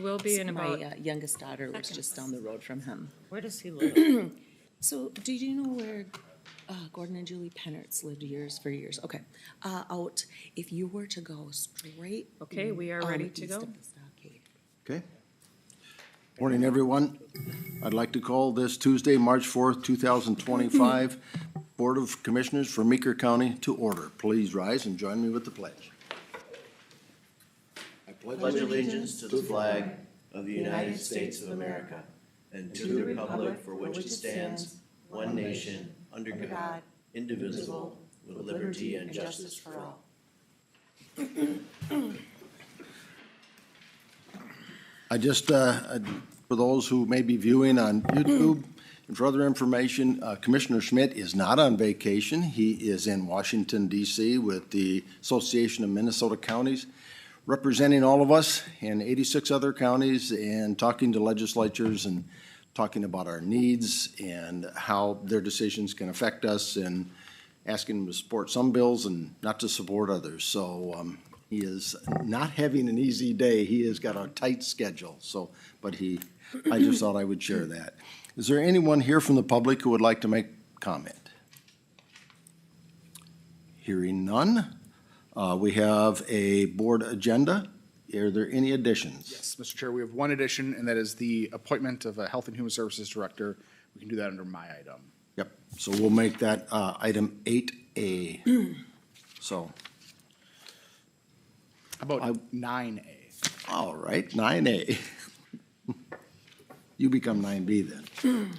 will be in about, My youngest daughter lives just down the road from him. where does he live? So, do you know where Gordon and Julie Pennertz lived for years? Okay. Out, if you were to go straight. Okay, we are ready to east go. of the stockade. Okay. Morning, everyone. I'd like to call this Tuesday, March 4th, 2025, Board of Commissioners for Meeker County to order. Please rise and join me with the pledge. I Pledge allegiance to the flag of the United States of America and to the republic for which it stands, one nation, under God, indivisible, with liberty and justice for all. I just, for those who may be viewing on YouTube, and for other information, Commissioner Schmidt is not on vacation. He is in Washington, D.C. with the Association of Minnesota Counties, representing all of us and 86 other counties and talking to legislatures and talking about our needs and how their decisions can affect us and asking them to support some bills and not to support others. So he is not having an easy day. He has got a tight schedule. So, but I just thought I would share that. Is there anyone here from the public who would like to make comment? Hearing none. We have a board agenda. Are there any additions? Yes, Mr. Chair, we have one addition, and that is the appointment of a Health and Human Services Director. We can do that under my item. Yep, so we'll make that item 8A. So, How about 9A? all right, 9A. You become 9B then.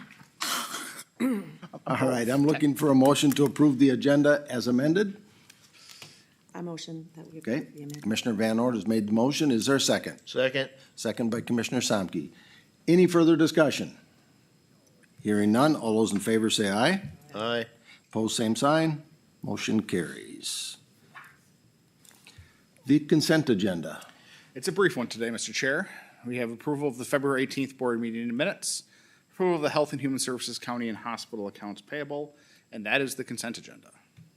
All right, I'm looking for a motion to approve the agenda as amended. I motion that we Okay, approve the amendment. Commissioner Van Ord has made the motion. Is there a second? Second. Second by Commissioner Samke. Any further discussion? Hearing none, all those in favor say aye. Aye. Opposed, same sign. Motion carries. The consent agenda. It's a brief one today, Mr. Chair. We have approval of the February 18th board meeting minutes, approval of the Health and Human Services County and Hospital accounts payable, and that is the consent agenda.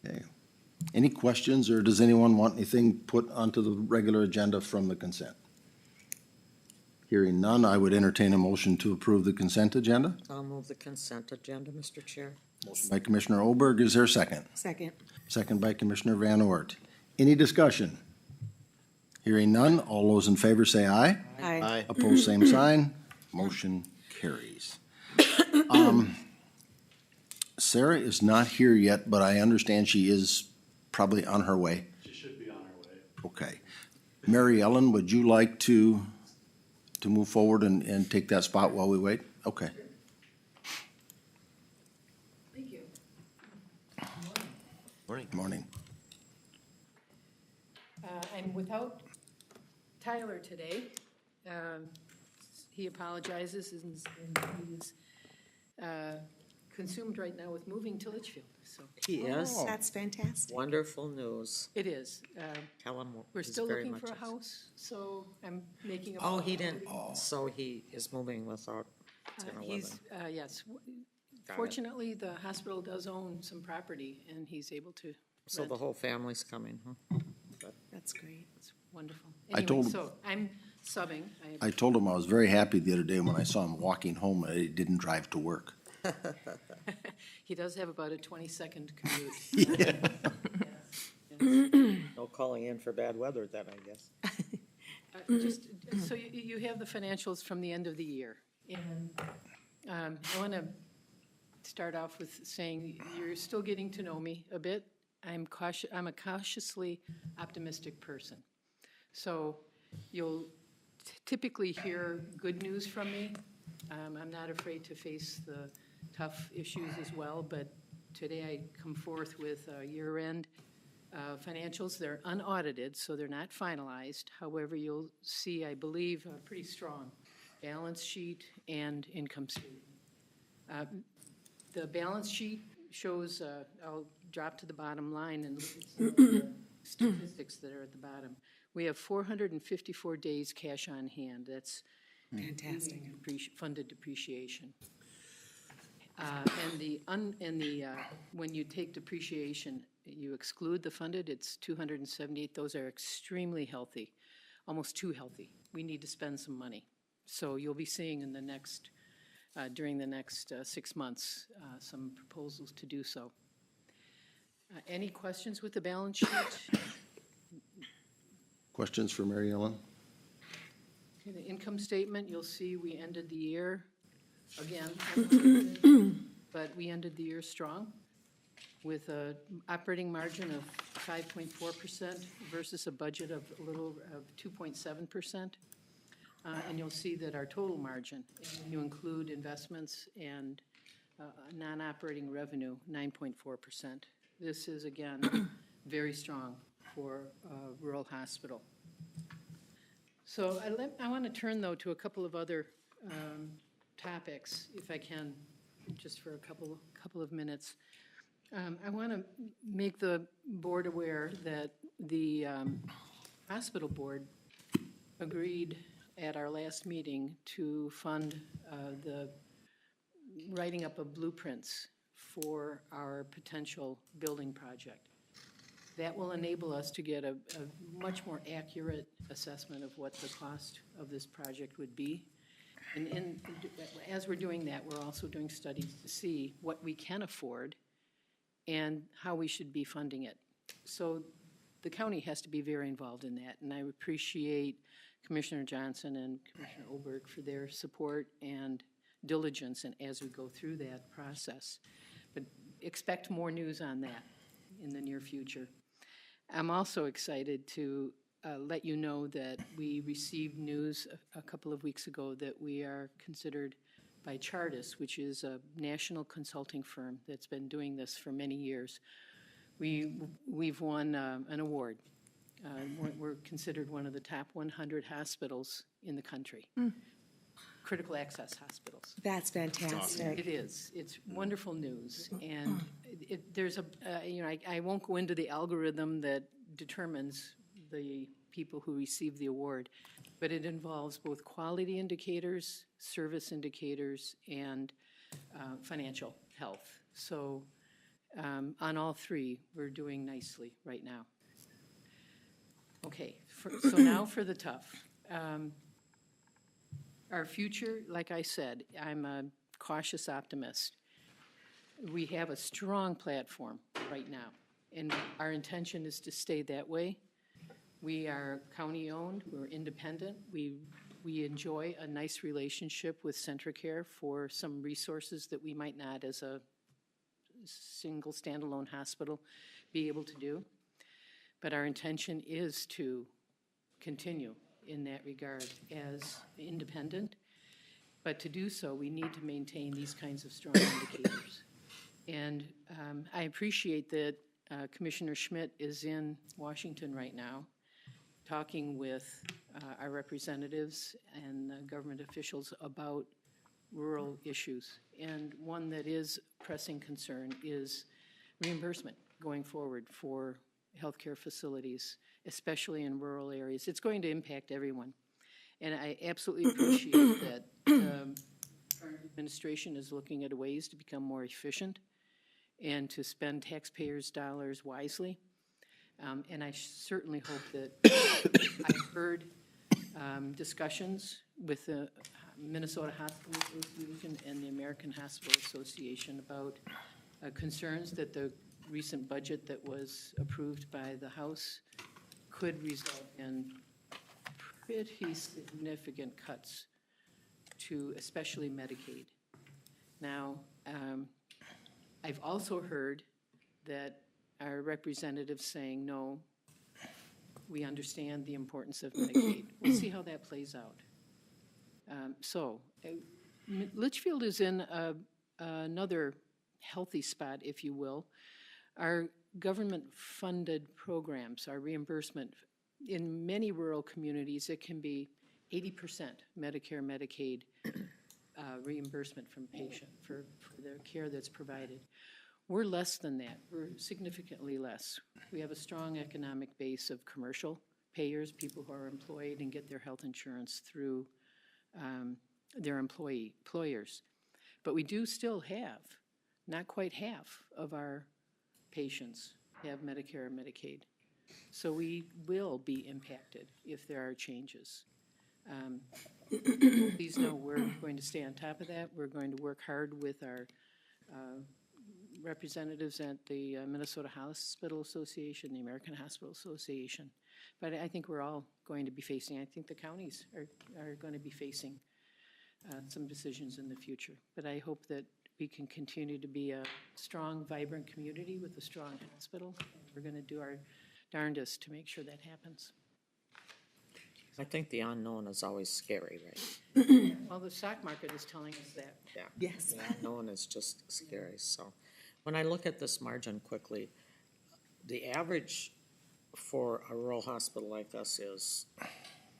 Okay. Any questions, or does anyone want anything put onto the regular agenda from the consent? Hearing none, I would entertain a motion to approve the consent agenda. I'll move the consent agenda, Mr. Chair. Motion by Commissioner Oberg, is there a second? Second. Second by Commissioner Van Ort. Any discussion? Hearing none, all those in favor say aye. Aye. Opposed, same sign. Motion carries. Sarah is not here yet, but I understand she is probably on her way. She should be on her way. Okay. Mary Ellen, would you like to move forward and take that spot while we wait? Okay. Thank you. Morning. Morning. I'm without Tyler today. He apologizes and he's consumed right now with moving to Litchfield, so He is. That's fantastic. Wonderful news. it is. Tell him We're he's still very looking much for a is. house, so I'm making a. Oh, he didn't, so he is moving without, he's gonna live He's, in. yes. Got it. Fortunately, the hospital does own some property and he's able to So the rent. whole family's coming, huh? That's great. It's wonderful. I Anyway, told him- so I'm subbing. I told him I was very happy the other day when I saw him walking home and he didn't drive to work. He does have about a 20-second commute. No calling in for bad weather then, I guess. Just, so you have the financials from the end of the year. And I want to start off with saying you're still getting to know me a bit. I'm a cautiously optimistic person. So you'll typically hear good news from me. I'm not afraid to face the tough issues as well, but today I come forth with year-end financials. They're unaudited, so they're not finalized. However, you'll see, I believe, a pretty strong balance sheet and income statement. The balance sheet shows, I'll drop to the bottom line and look at some of the statistics that are at the bottom. We have 454 days cash on hand. That's Fantastic. funded depreciation. When you take depreciation, you exclude the funded, it's 278. Those are extremely healthy, almost too healthy. We need to spend some money. So you'll be seeing in the next, during the next 6 months, some proposals to do so. Any questions with the balance sheet? Questions for Mary Ellen? Okay, the income statement, you'll see we ended the year, again, but we ended the year strong with an operating margin of 5.4% versus a budget of a little of 2.7%. And you'll see that our total margin, when you include investments and non-operating revenue, 9.4%. This is, again, very strong for a rural hospital. So I want to turn, though, to a couple of other topics, if I can, just for a couple of minutes. I want to make the board aware that the hospital board agreed at our last meeting to fund the writing up of blueprints for our potential building project. That will enable us to get a much more accurate assessment of what the cost of this project would be. And as we're doing that, we're also doing studies to see what we can afford and how we should be funding it. So the county has to be very involved in that, and I appreciate Commissioner Johnson and Commissioner Oberg for their support and diligence and as we go through that process. But expect more news on that in the near future. I'm also excited to let you know that we received news a couple of weeks ago that we are considered by Chartis, which is a national consulting firm that's been doing this for many years. We've won an award. We're considered one of the top 100 hospitals in the country, critical access hospitals. That's fantastic. It is. It's wonderful news. And there's I won't go into the algorithm that determines the people who receive the award, but it involves both quality indicators, service indicators, and financial health. So on all three, we're doing nicely right now. Okay, so now for the tough. Our future, like I said, I'm a cautious optimist. We have a strong platform right now, and our intention is to stay that way. We are county-owned, we're independent, we enjoy a nice relationship with Centricare for some resources that we might not, as a single standalone hospital, be able to do. But our intention is to continue in that regard as independent. But to do so, we need to maintain these kinds of strong indicators. And I appreciate that Commissioner Schmidt is in Washington right now, talking with our representatives and government officials about rural issues. And one that is pressing concern is reimbursement going forward for healthcare facilities, especially in rural areas. It's going to impact everyone. And I absolutely appreciate that the current administration is looking at ways to become more efficient and to spend taxpayers' dollars wisely. And I certainly hope that I've heard discussions with the Minnesota Hospital Association and the American Hospital Association about concerns that the recent budget that was approved by the House could result in pretty significant cuts to especially Medicaid. Now, I've also heard that our representatives saying, no, we understand the importance of Medicaid. We'll see how that plays out. Litchfield is in another healthy spot, if you will. Our government-funded programs, our reimbursement, in many rural communities, it can be 80% Medicare, Medicaid reimbursement from patient for the care that's provided. We're less than that. We're significantly less. We have a strong economic base of commercial payers, people who are employed and get their health insurance through their employers. But we do still have, not quite half of our patients have Medicare or Medicaid. So we will be impacted if there are changes. Please know we're going to stay on top of that. We're going to work hard with our representatives at the Minnesota Hospital Association, the American Hospital Association. But I think we're all going to be facing, I think the counties are going to be facing some decisions in the future. But I hope that we can continue to be a strong, vibrant community with a strong hospital. We're going to do our darndest to make sure that happens. I think the unknown is always scary, right? Well, the stock market is telling us that. Yeah. Yes. The unknown is just scary, so. When I look at this margin quickly, the average for a rural hospital like us is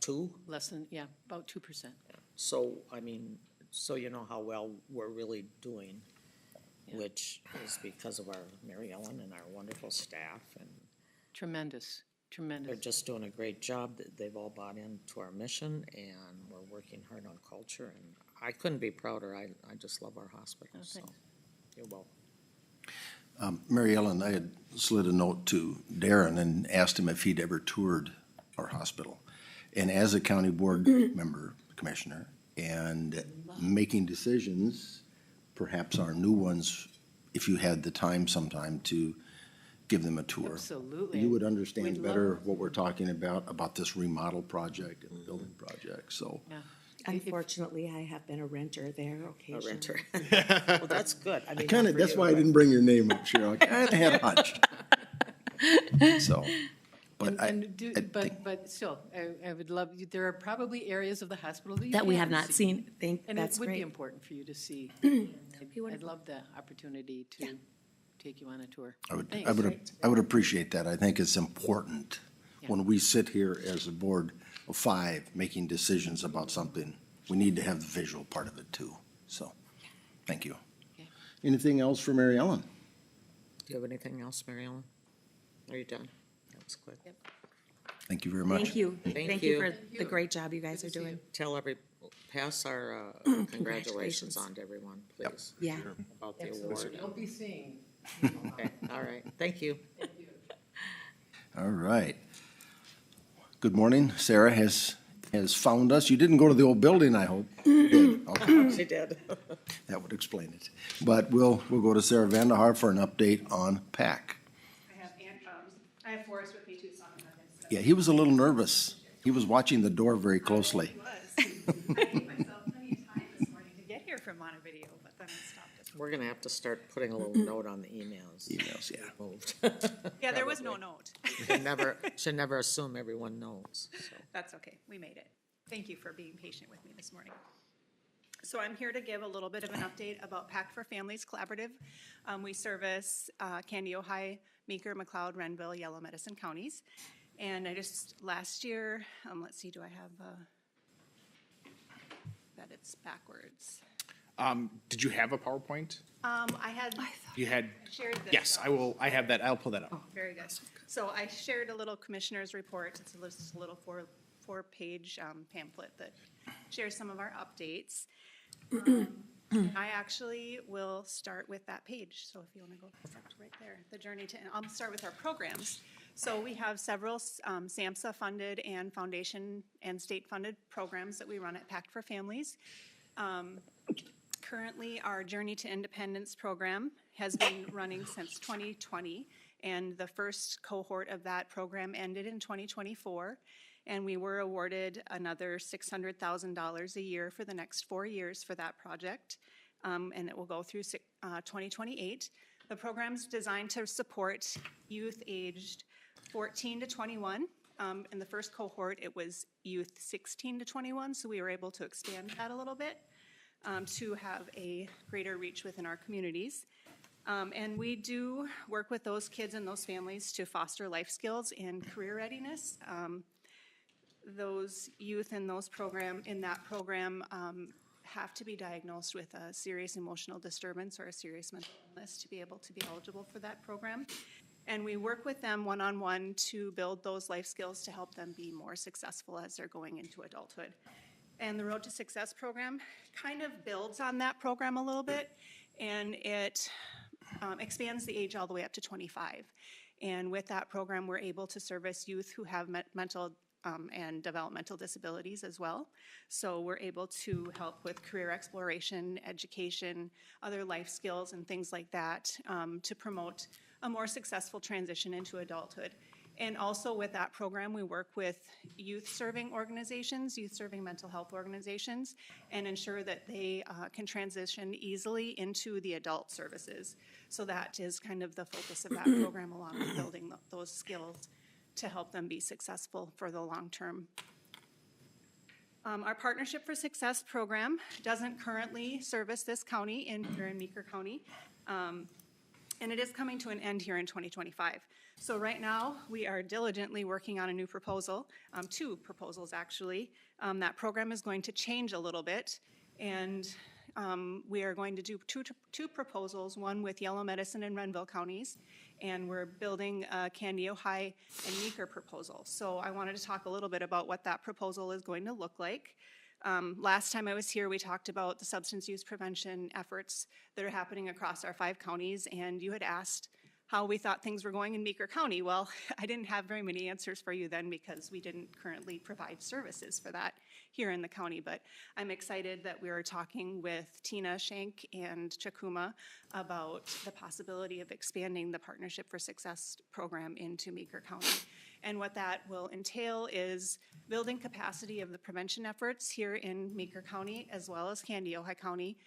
2? Less than, yeah, about 2%. So, I mean, so you know how well we're really doing, Yeah. which is because of our Mary Ellen and our wonderful staff, and Tremendous, they're tremendous. just doing a great job. They've all bought into our mission, and we're working hard on culture, and I couldn't be prouder. I just love our hospital, Oh, so thanks. you're welcome. Mary Ellen, I had slid a note to Darren and asked him if he'd ever toured our hospital. And as a county board member, commissioner, and making decisions, perhaps our new ones, if you had the time sometime to give them a tour. Absolutely. You would understand We'd better love- what we're talking about this remodel project and building project, so. Yeah. Unfortunately, I have been a renter there A occasionally. renter. Well, that's good. I mean, Kinda, not for that's you, why I but- didn't bring your name up, Cheryl. I kinda had a hunch. So, but And do, I think- but still, I would love, there are probably areas of the hospital that you That we have haven't not seen. And That's it would be great. important for you to see. I'd wonderful. love the opportunity to take you on a tour. I Thanks. would appreciate that. I think it's important Yeah. when we sit here as a board of 5 making decisions about something. We need to have the visual part of it too. So, thank you. Okay. Anything else for Mary Ellen? Do you have anything else, Mary Ellen? Are you done? That was quick. Yep. Thank you very much. Thank you. Thank Thank you you. for the great job you guys are doing. Tell pass our congratulations Congratulations. on to everyone, please, Yeah. about the Absolutely. award. Don't be seeing. Okay, all right, thank you. All right. Good morning. Sarah has found us. You didn't go to the old building, I hope. You did. Okay, She did. that would explain it. But we'll go to Sarah Vandehar for an update on PAC. I have Forrest with me too, so I'm gonna have him sit up. Yeah, he was a little nervous. He was watching the door very closely. I was. I gave myself plenty of time this morning to get here from Montevideo, but then I stopped at. We're gonna have to start putting a little note on the emails. Emails, yeah. Moved. Yeah, there was no Probably. note. Should never assume everyone knows, so. That's okay, we made it. Thank you for being patient with me this morning. So I'm here to give a little bit of an update about Pact for Families Collaborative. We service Candy, Ojai, Meeker, McLeod, Renville, Yellow Medicine counties. And I just, last year, let's see, do I have, that it's backwards. Did you have a PowerPoint? I had You had, shared this. yes, I have that. I'll pull that up. Very good. So I shared a little commissioner's report. It's a little four-page pamphlet that shares some of our updates. I actually will start with that page. So if you want to go right there, the journey to, I'll start with our programs. So we have several SAMHSA-funded and foundation and state-funded programs that we run at Pact for Families. Currently, our Journey to Independence program has been running since 2020, and the first cohort of that program ended in 2024, and we were awarded another $600,000 a year for the next 4 years for that project, and it will go through 2028. The program's designed to support youth aged 14 to 21. In the first cohort, it was youth 16 to 21, so we were able to expand that a little bit to have a greater reach within our communities. And we do work with those kids and those families to foster life skills and career readiness. Those youth in that program have to be diagnosed with a serious emotional disturbance or a serious mental illness to be able to be eligible for that program. And we work with them one-on-one to build those life skills to help them be more successful as they're going into adulthood. And the Road to Success program kind of builds on that program a little bit, and it expands the age all the way up to 25. And with that program, we're able to service youth who have mental and developmental disabilities as well. So we're able to help with career exploration, education, other life skills and things like that to promote a more successful transition into adulthood. And also with that program, we work with youth-serving organizations, youth-serving mental health organizations, and ensure that they can transition easily into the adult services. So that is kind of the focus of that program, along with building those skills to help them be successful for the long term. Our Partnership for Success program doesn't currently service this county here in Meeker County. And it is coming to an end here in 2025. So right now, we are diligently working on a new proposal, 2 proposals actually. That program is going to change a little bit, and we are going to do two proposals, one with Yellow Medicine and Renville counties, and we're building a Candido High and Meeker proposal. So I wanted to talk a little bit about what that proposal is going to look like. Last time I was here, we talked about the substance use prevention efforts that are happening across our 5 counties, and you had asked how we thought things were going in Meeker County. Well, I didn't have very many answers for you then because we didn't currently provide services for that here in the county, but I'm excited that we are talking with Tina Shank and Chakuma about the possibility of expanding the Partnership for Success program into Meeker County. And what that will entail is building capacity of the prevention efforts here in Meeker County as well as Candido High County,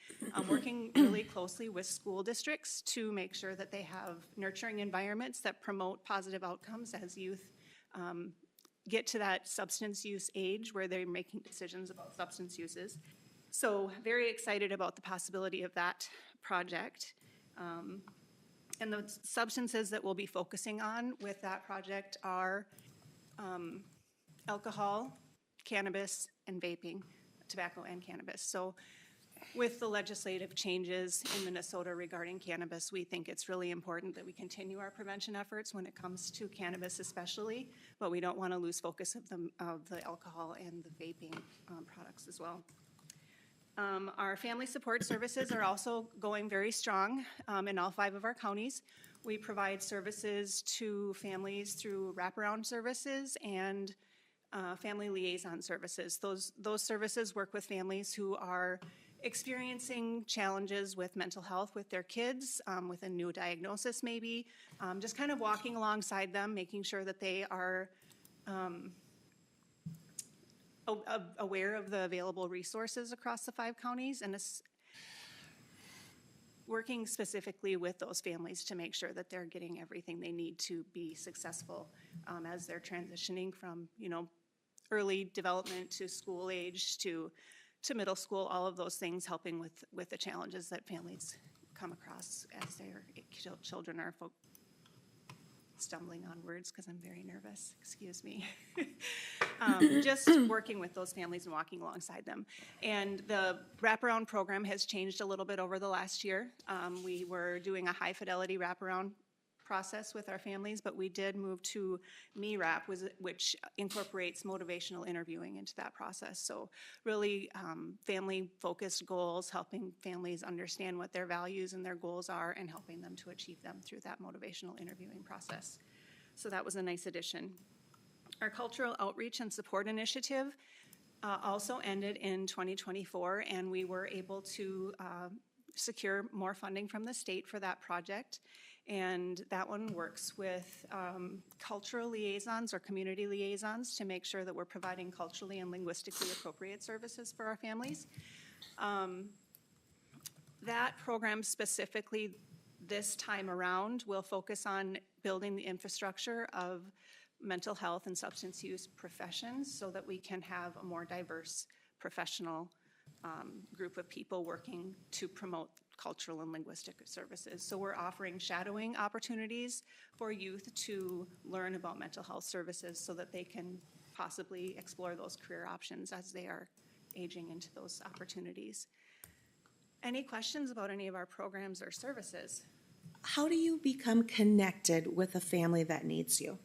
working really closely with school districts to make sure that they have nurturing environments that promote positive outcomes as youth get to that substance use age where they're making decisions about substance uses. So very excited about the possibility of that project. And the substances that we'll be focusing on with that project are alcohol, cannabis, and vaping, tobacco and cannabis. So with the legislative changes in Minnesota regarding cannabis, we think it's really important that we continue our prevention efforts when it comes to cannabis especially, but we don't want to lose focus of the alcohol and the vaping products as well. Our family support services are also going very strong in all 5 of our counties. We provide services to families through wraparound services and family liaison services. Those services work with families who are experiencing challenges with mental health with their kids, with a new diagnosis maybe, just kind of walking alongside them, making sure that they are aware of the available resources across the 5 counties and working specifically with those families to make sure that they're getting everything they need to be successful as they're transitioning from, early development to school age to middle school, all of those things helping with the challenges that families come across as their children are stumbling on words because I'm very nervous, excuse me. Just working with those families and walking alongside them. And the wraparound program has changed a little bit over the last year. We were doing a high fidelity wraparound process with our families, but we did move to MeWrap, which incorporates motivational interviewing into that process. So really family-focused goals, helping families understand what their values and their goals are and helping them to achieve them through that motivational interviewing process. So that was a nice addition. Our cultural outreach and support initiative also ended in 2024, and we were able to secure more funding from the state for that project. And that one works with cultural liaisons or community liaisons to make sure that we're providing culturally and linguistically appropriate services for our families. That program specifically this time around will focus on building the infrastructure of mental health and substance use professions so that we can have a more diverse professional group of people working to promote cultural and linguistic services. So we're offering shadowing opportunities for youth to learn about mental health services so that they can possibly explore those career options as they are aging into those opportunities. Any questions about any of our programs or services? How do you become connected with a family that needs you?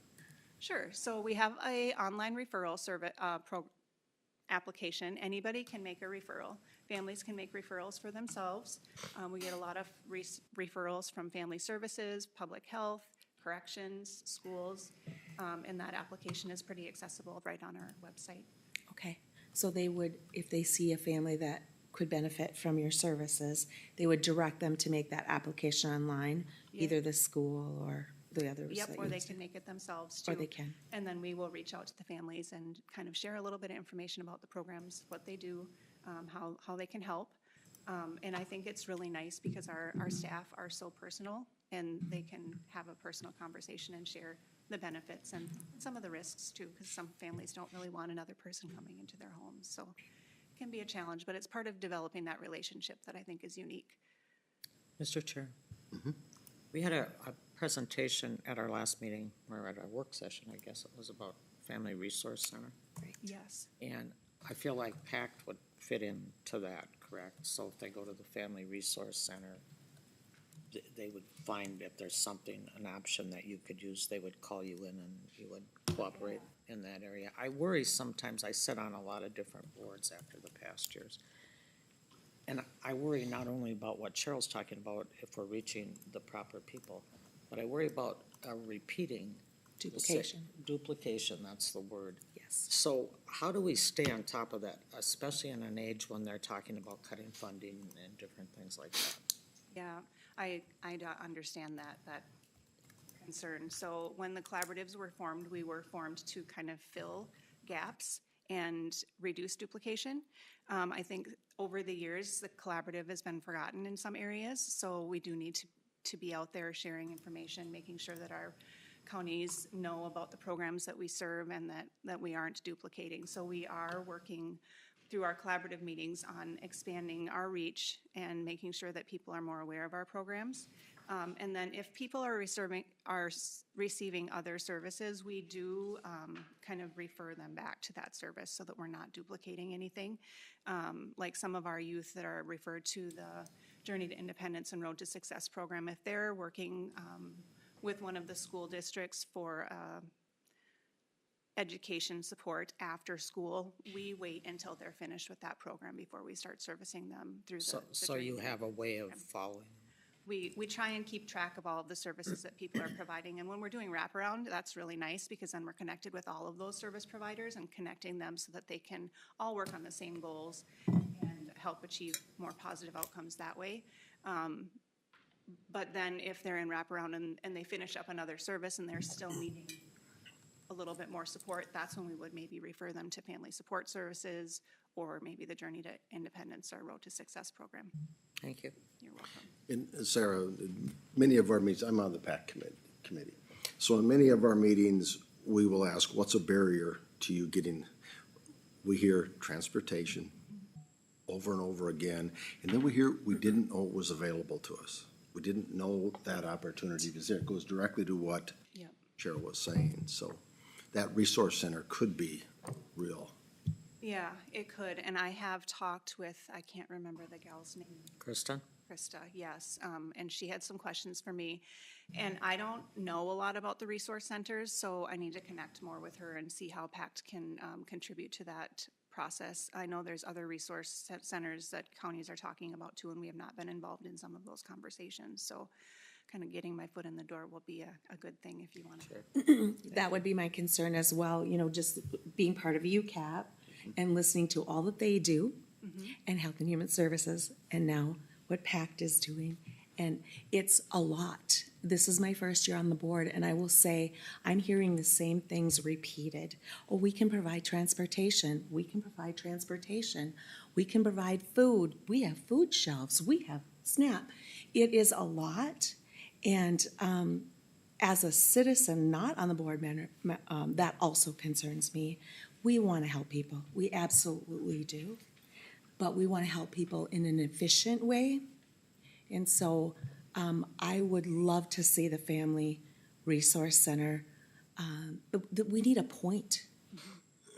Sure. So we have an online referral service application. Anybody can make a referral. Families can make referrals for themselves. We get a lot of referrals from family services, public health, corrections, schools, and that application is pretty accessible right on our website. Okay, so they would, if they see a family that could benefit from your services, they would direct them to make that application online, Yeah. either the school or the others Yep, that or you they said. can make it themselves too. Or they can. And then we will reach out to the families and kind of share a little bit of information about the programs, what they do, how they can help. And I think it's really nice because our staff are so personal and they can have a personal conversation and share the benefits and some of the risks too, because some families don't really want another person coming into their homes. So it can be a challenge, but it's part of developing that relationship that I think is unique. Mr. Chair. We had a presentation at our last meeting, or at our work session, I guess it was, about Family Resource Center. Yes. And I feel like PACT would fit into that, correct? So if they go to the Family Resource Center, they would find if there's something, an option that you could use, they would call you in and you would cooperate in that area. I worry sometimes, I sit on a lot of different boards after the past years. And I worry not only about what Cheryl's talking about, if we're reaching the proper people, but I worry about repeating. Duplication. Duplication, that's the word. Yes. So how do we stay on top of that, especially in an age when they're talking about cutting funding and different things like that? Yeah, I understand that concern. So when the collaboratives were formed, we were formed to kind of fill gaps and reduce duplication. I think over the years, the collaborative has been forgotten in some areas, so we do need to be out there sharing information, making sure that our counties know about the programs that we serve and that we aren't duplicating. So we are working through our collaborative meetings on expanding our reach and making sure that people are more aware of our programs. And then if people are receiving other services, we do kind of refer them back to that service so that we're not duplicating anything. Like some of our youth that are referred to the Journey to Independence and Road to Success program, if they're working with one of the school districts for education support after school, we wait until they're finished with that program before we start servicing them through the So Journey you to have a way of following. we try and keep track of all of the services that people are providing. And when we're doing wraparound, that's really nice because then we're connected with all of those service providers and connecting them so that they can all work on the same goals and help achieve more positive outcomes that way. But then if they're in wraparound and they finish up another service and they're still needing a little bit more support, that's when we would maybe refer them to Family Support Services or maybe the Journey to Independence or Road to Success program. Thank you. You're welcome. And Sarah, many of our meetings, I'm on the PAC committee. So in many of our meetings, we will ask, what's a barrier to you getting, we hear transportation over and over again. And then we hear, we didn't know it was available to us. We didn't know that opportunity was there. It goes directly to what Yep. Cheryl was saying. So that resource center could be real. Yeah, it could. And I have talked with, I can't remember the gal's name. Kristen? Krista, yes, and she had some questions for me. And I don't know a lot about the resource centers, so I need to connect more with her and see how PACT can contribute to that process. I know there's other resource centers that counties are talking about too, and we have not been involved in some of those conversations. So kind of getting my foot in the door will be a good thing if you want to. That would be my concern as well, you know, just being part of UCAP and listening to all that they do and Health and Human Services and now what PACT is doing. And it's a lot. This is my first year on the board, and I will say I'm hearing the same things repeated. Oh, we can provide transportation. We can provide transportation. We can provide food. We have food shelves. We have SNAP. It is a lot. And as a citizen not on the board, that also concerns me. We want to help people. We absolutely do. But we want to help people in an efficient way. And so I would love to see the Family Resource Center. We need a point.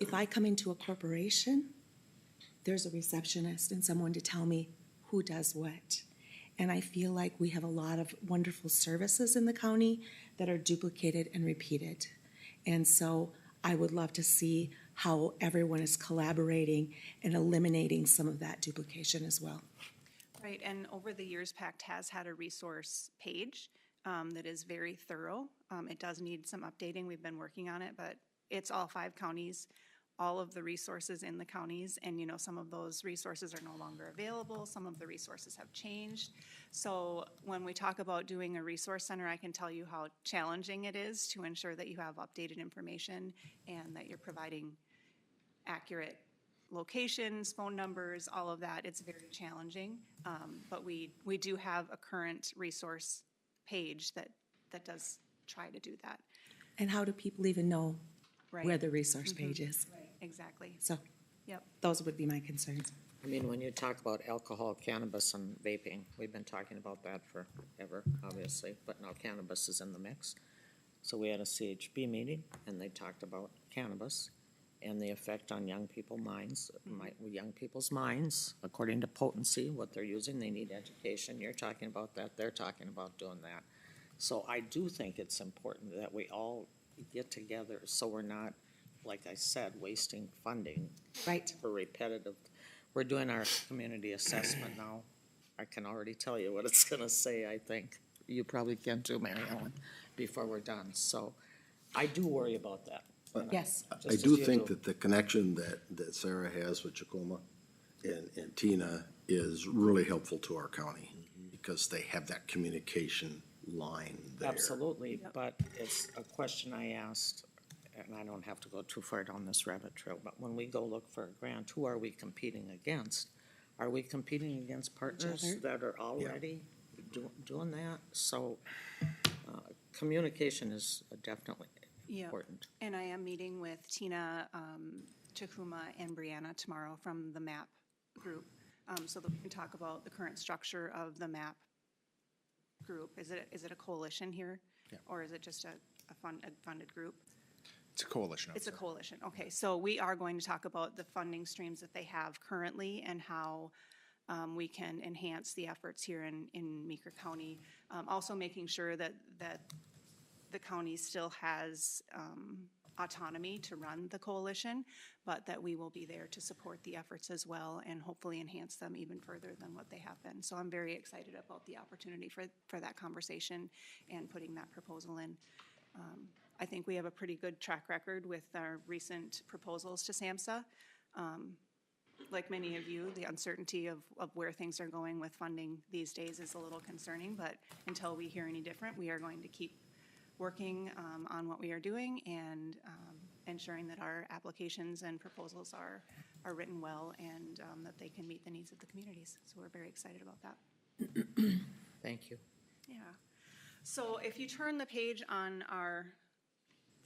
If I come into a corporation, there's a receptionist and someone to tell me who does what. And I feel like we have a lot of wonderful services in the county that are duplicated and repeated. And so I would love to see how everyone is collaborating and eliminating some of that duplication as well. Right, and over the years, PACT has had a resource page that is very thorough. It does need some updating. We've been working on it, but it's all 5 counties, all of the resources in the counties, and some of those resources are no longer available. Some of the resources have changed. So when we talk about doing a resource center, I can tell you how challenging it is to ensure that you have updated information and that you're providing accurate locations, phone numbers, all of that. It's very challenging. But we do have a current resource page that does try to do that. And how do people even know Right. where the resource page is? Right, exactly. So Yep. those would be my concerns. I mean, when you talk about alcohol, cannabis, and vaping, we've been talking about that forever, obviously, but now cannabis is in the mix. So we had a CHB meeting, and they talked about cannabis and the effect on young people's minds, according to potency, what they're using, they need education. You're talking about that, they're talking about doing that. So I do think it's important that we all get together, so we're not, like I said, wasting funding Right. for repetitive. We're doing our community assessment now. I can already tell you what it's gonna say, I think. You probably can too, Mary Ellen, before we're done. So I do worry about that. Yes. I Just as do you think that the connection that Sarah has with Chacoma and Tina is really helpful to our county because they have that communication line there. Absolutely, but it's a question I asked, and I don't have to go too far down this rabbit trail, but when we go look for a grant, who are we competing against? Are we competing against partners other? that are already doing that? So, communication is definitely Yep. important. And I am meeting with Tina, Chakuma, and Brianna tomorrow from the MAP group, so that we can talk about the current structure of the MAP group. Is it a coalition here? Yeah. Or is it just a funded group? It's a coalition. It's a coalition, okay. So we are going to talk about the funding streams that they have currently and how we can enhance the efforts here in Meeker County. Also making sure that the county still has autonomy to run the coalition, but that we will be there to support the efforts as well and hopefully enhance them even further than what they have been. So I'm very excited about the opportunity for that conversation and putting that proposal in. I think we have a pretty good track record with our recent proposals to SAMHSA. Like many of you, the uncertainty of where things are going with funding these days is a little concerning, but until we hear any different, we are going to keep working on what we are doing and ensuring that our applications and proposals are written well and that they can meet the needs of the communities. So we're very excited about that. Thank you. Yeah. So if you turn the page on our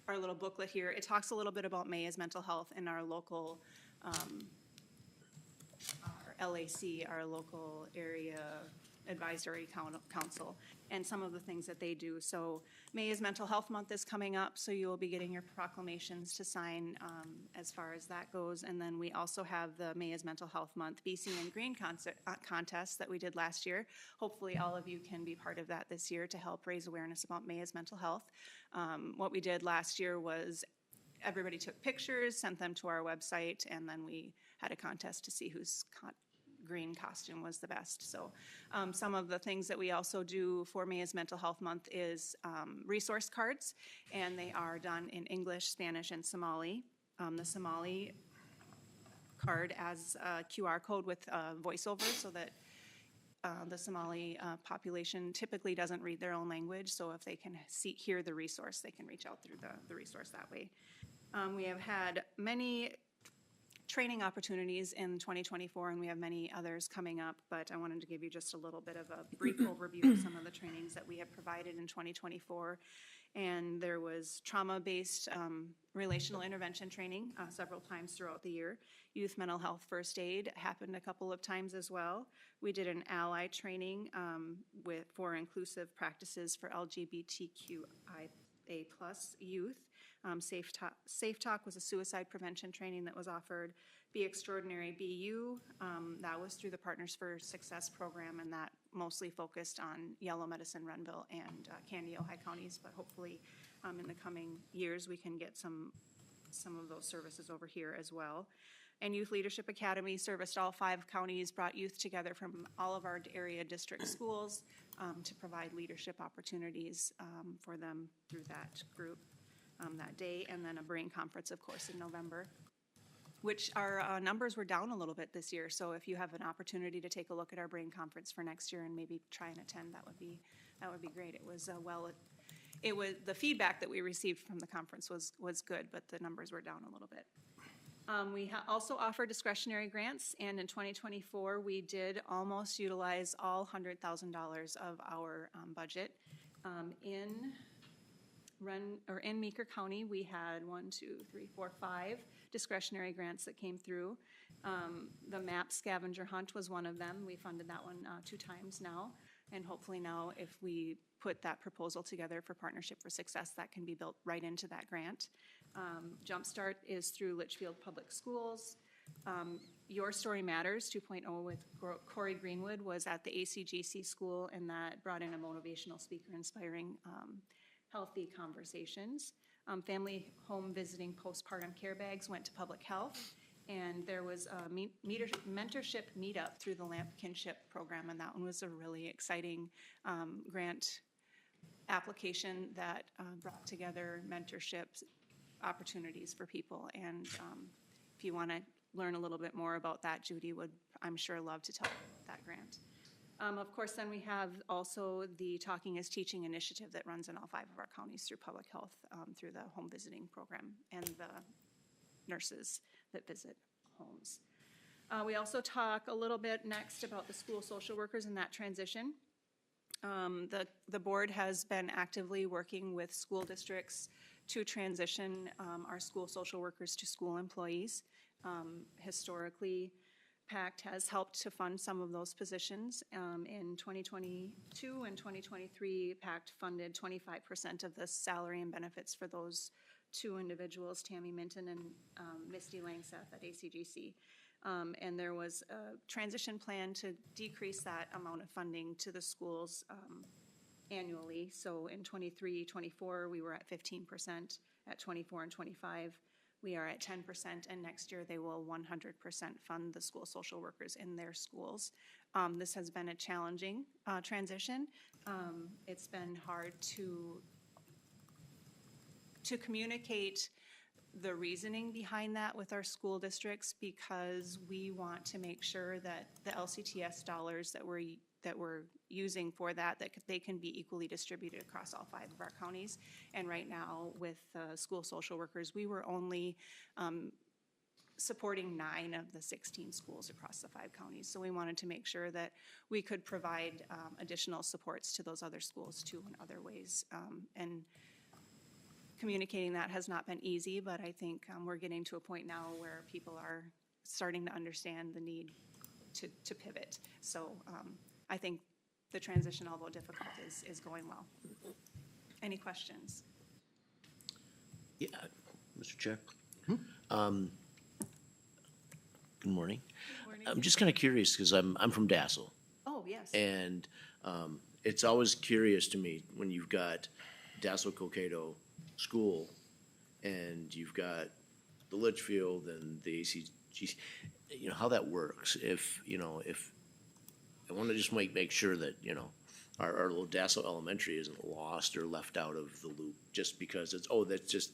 little booklet here, it talks a little bit about May as mental health in our local, our LAC, our local area advisory council, and some of the things that they do. So May is Mental Health Month is coming up, so you will be getting your proclamations to sign as far as that goes. And then we also have the May is Mental Health Month BC and Green contest that we did last year. Hopefully all of you can be part of that this year to help raise awareness about May is mental health. What we did last year was everybody took pictures, sent them to our website, and then we had a contest to see whose green costume was the best. So some of the things that we also do for May is Mental Health Month is resource cards, and they are done in English, Spanish, and Somali. The Somali card as a QR code with voiceover so that the Somali population typically doesn't read their own language, so if they can hear the resource, they can reach out through the resource that way. We have had many training opportunities in 2024, and we have many others coming up, but I wanted to give you just a little bit of a brief overview of some of the trainings that we have provided in 2024. And there was trauma-based relational intervention training several times throughout the year. Youth mental health first aid happened a couple of times as well. We did an ally training for inclusive practices for LGBTQIA+ youth. Safe Talk was a suicide prevention training that was offered. Be Extraordinary BU, that was through the Partners for Success program, and that mostly focused on Yellow Medicine, Renville, and Candy, Ojai counties, but hopefully in the coming years we can get some of those services over here as well. And Youth Leadership Academy serviced all 5 counties, brought youth together from all of our area district schools to provide leadership opportunities for them through that group that day, and then a brain conference, of course, in November, which our numbers were down a little bit this year. So if you have an opportunity to take a look at our brain conference for next year and maybe try and attend, that would be great. It was the feedback that we received from the conference was good, but the numbers were down a little bit. We also offer discretionary grants, and in 2024, we did almost utilize all $100,000 of our budget. In Meeker County, we had 5 discretionary grants that came through. The MAP scavenger hunt was one of them. We funded that one 2 times now, and hopefully now if we put that proposal together for Partnership for Success, that can be built right into that grant. Jumpstart is through Litchfield Public Schools. Your Story Matters 2.0 with Corey Greenwood was at the ACGC school, and that brought in a motivational speaker inspiring healthy conversations. Family home visiting postpartum care bags went to public health, and there was a mentorship meetup through the Lamp Kinship program, and that one was a really exciting grant application that brought together mentorship opportunities for people. And if you want to learn a little bit more about that, Judy would, I'm sure, love to tell you about that grant. Of course, then we have also the Talking is Teaching initiative that runs in all 5 of our counties through public health, through the home visiting program and the nurses that visit homes. We also talk a little bit next about the school social workers and that transition. The board has been actively working with school districts to transition our school social workers to school employees. Historically, PACT has helped to fund some of those positions. In 2022 and 2023, PACT funded 25% of the salary and benefits for those 2 individuals, Tammy Minton and Misty Langseth at ACGC. And there was a transition plan to decrease that amount of funding to the schools annually. So in 23-24, we were at 15%. At 24 and 25, we are at 10%, and next year they will 100% fund the school social workers in their schools. This has been a challenging transition. It's been hard to communicate the reasoning behind that with our school districts, because we want to make sure that the LCTS dollars that we're using for that they can be equally distributed across all 5 of our counties. And right now with school social workers, we were only supporting 9 of the 16 schools across the 5 counties. So we wanted to make sure that we could provide additional supports to those other schools too in other ways. And communicating that has not been easy, but I think we're getting to a point now where people are starting to understand the need to pivot. So I think the transition, although difficult, is going well. Any questions? Yeah, Mr. Chair. Good morning. Good morning. I'm just kind of curious because I'm from Dassel, Oh, yes. and it's always curious to me when you've got Dassel-Cokato School and you've got the Litchfield and the ACGC, how that works. If I want to just make sure that, our little Dassel Elementary isn't lost or left out of the loop just because that's just,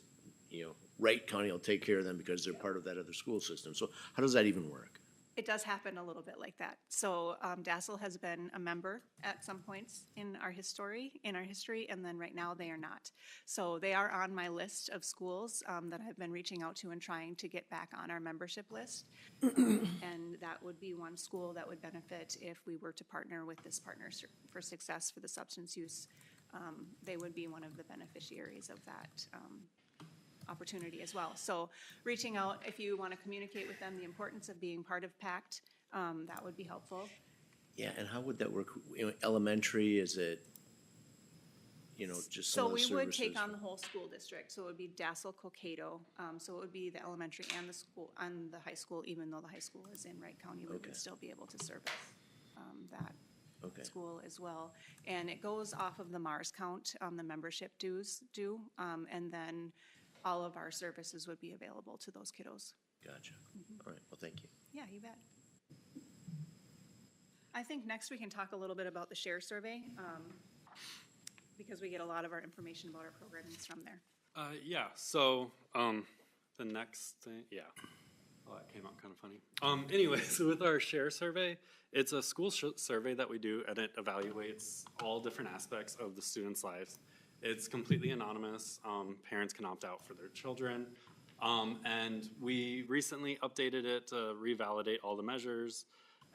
Wright County will take care of them because they're part of that other school system. So how does that even work? It does happen a little bit like that. So Dassel has been a member at some points in our history, and then right now they are not. So they are on my list of schools that I've been reaching out to and trying to get back on our membership list. And that would be one school that would benefit if we were to partner with this Partners for Success for the substance use. They would be one of the beneficiaries of that opportunity as well. So reaching out, if you want to communicate with them the importance of being part of PACT, that would be helpful. Yeah, and how would that work? Elementary, is it, just some So of the we services? would take on the whole school district, so it would be Dassel-Cokato, so it would be the elementary and the school, and the high school, even though the high school is in Wright County, we Okay. would still be able to service that Okay. school as well. And it goes off of the MARS count, the membership dues do, and then all of our services would be available to those kiddos. Gotcha. All right, well, thank you. Yeah, you bet. I think next we can talk a little bit about the share survey, because we get a lot of our information about our programs from there. Yeah, so the next thing, yeah. Oh, that came out kind of funny. Anyways, with our share survey, it's a school survey that we do, and it evaluates all different aspects of the students' lives. It's completely anonymous. Parents can opt out for their children. And we recently updated it to revalidate all the measures,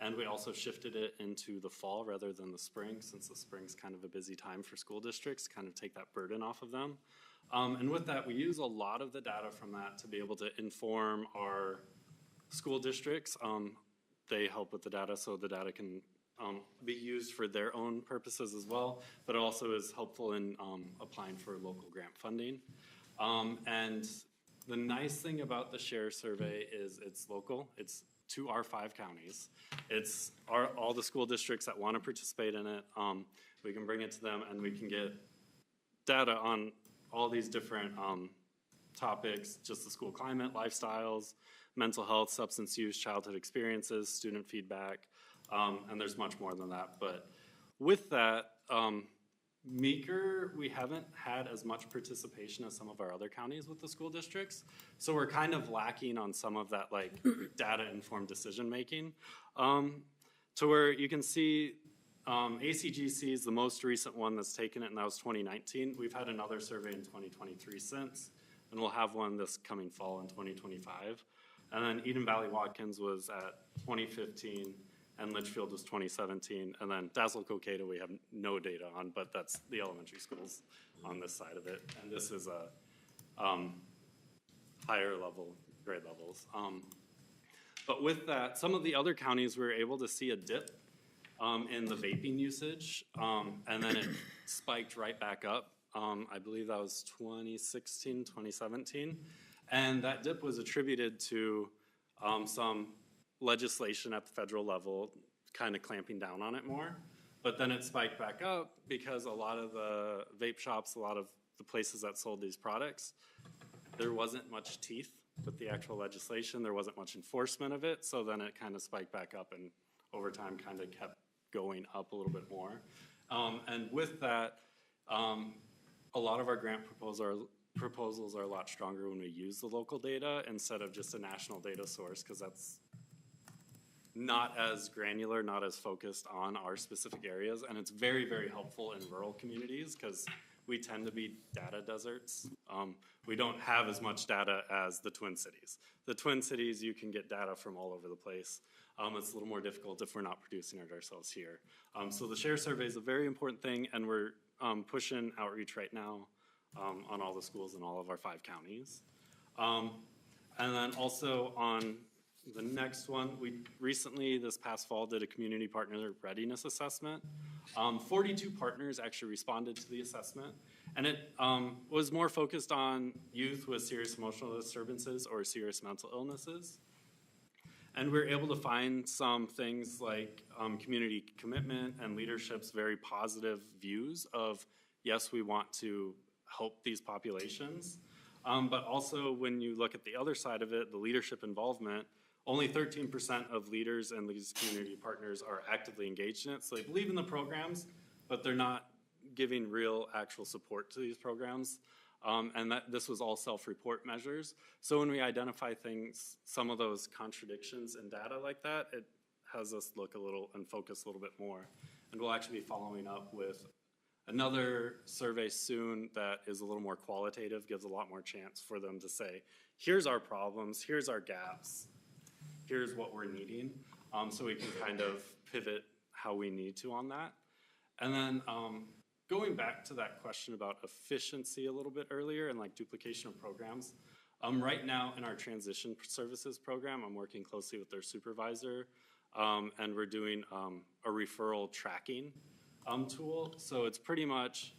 and we also shifted it into the fall rather than the spring, since the spring's kind of a busy time for school districts, kind of take that burden off of them. And with that, we use a lot of the data from that to be able to inform our school districts. They help with the data, so the data can be used for their own purposes as well, but it also is helpful in applying for local grant funding. And the nice thing about the share survey is it's local. It's to our 5 counties. It's all the school districts that want to participate in it. We can bring it to them, and we can get data on all these different topics, just the school climate, lifestyles, mental health, substance use, childhood experiences, student feedback, and there's much more than that. But with that, Meeker, we haven't had as much participation as some of our other counties with the school districts. So we're kind of lacking on some of that like data-informed decision-making. To where you can see ACGC is the most recent one that's taken it, and that was 2019. We've had another survey in 2023 since, and we'll have one this coming fall in 2025. And then Eden Valley Watkins was at 2015, and Litchfield was 2017. And then Dazzle Coqueta we have no data on, but that's the elementary schools on this side of it. And this is a higher level, grade levels. But with that, some of the other counties we were able to see a dip in the vaping usage, and then it spiked right back up. I believe that was 2016, 2017. And that dip was attributed to some legislation at the federal level kind of clamping down on it more. But then it spiked back up because a lot of the vape shops, a lot of the places that sold these products, there wasn't much teeth with the actual legislation. There wasn't much enforcement of it. So then it kind of spiked back up and over time kind of kept going up a little bit more. And with that, a lot of our grant proposals are a lot stronger when we use the local data instead of just a national data source, because that's not as granular, not as focused on our specific areas. And it's very, very helpful in rural communities because we tend to be data deserts. We don't have as much data as the Twin Cities. The Twin Cities, you can get data from all over the place. It's a little more difficult if we're not producing it ourselves here. So the share survey is a very important thing, and we're pushing outreach right now on all the schools in all of our 5 counties. And then also on the next one, we recently, this past fall, did a community partner readiness assessment. 42 partners actually responded to the assessment, and it was more focused on youth with serious emotional disturbances or serious mental illnesses. And we were able to find some things like community commitment and leadership's very positive views of, yes, we want to help these populations. But also when you look at the other side of it, the leadership involvement, only 13% of leaders and these community partners are actively engaged in it. So they believe in the programs, but they're not giving real actual support to these programs. And this was all self-report measures. So when we identify things, some of those contradictions in data like that, it has us look a little and focus a little bit more. And we'll actually be following up with another survey soon that is a little more qualitative, gives a lot more chance for them to say, here's our problems, here's our gaps, here's what we're needing. So we can kind of pivot how we need to on that. And then going back to that question about efficiency a little bit earlier and like duplication of programs, right now in our transition services program, I'm working closely with their supervisor, and we're doing a referral tracking tool. So it's pretty much,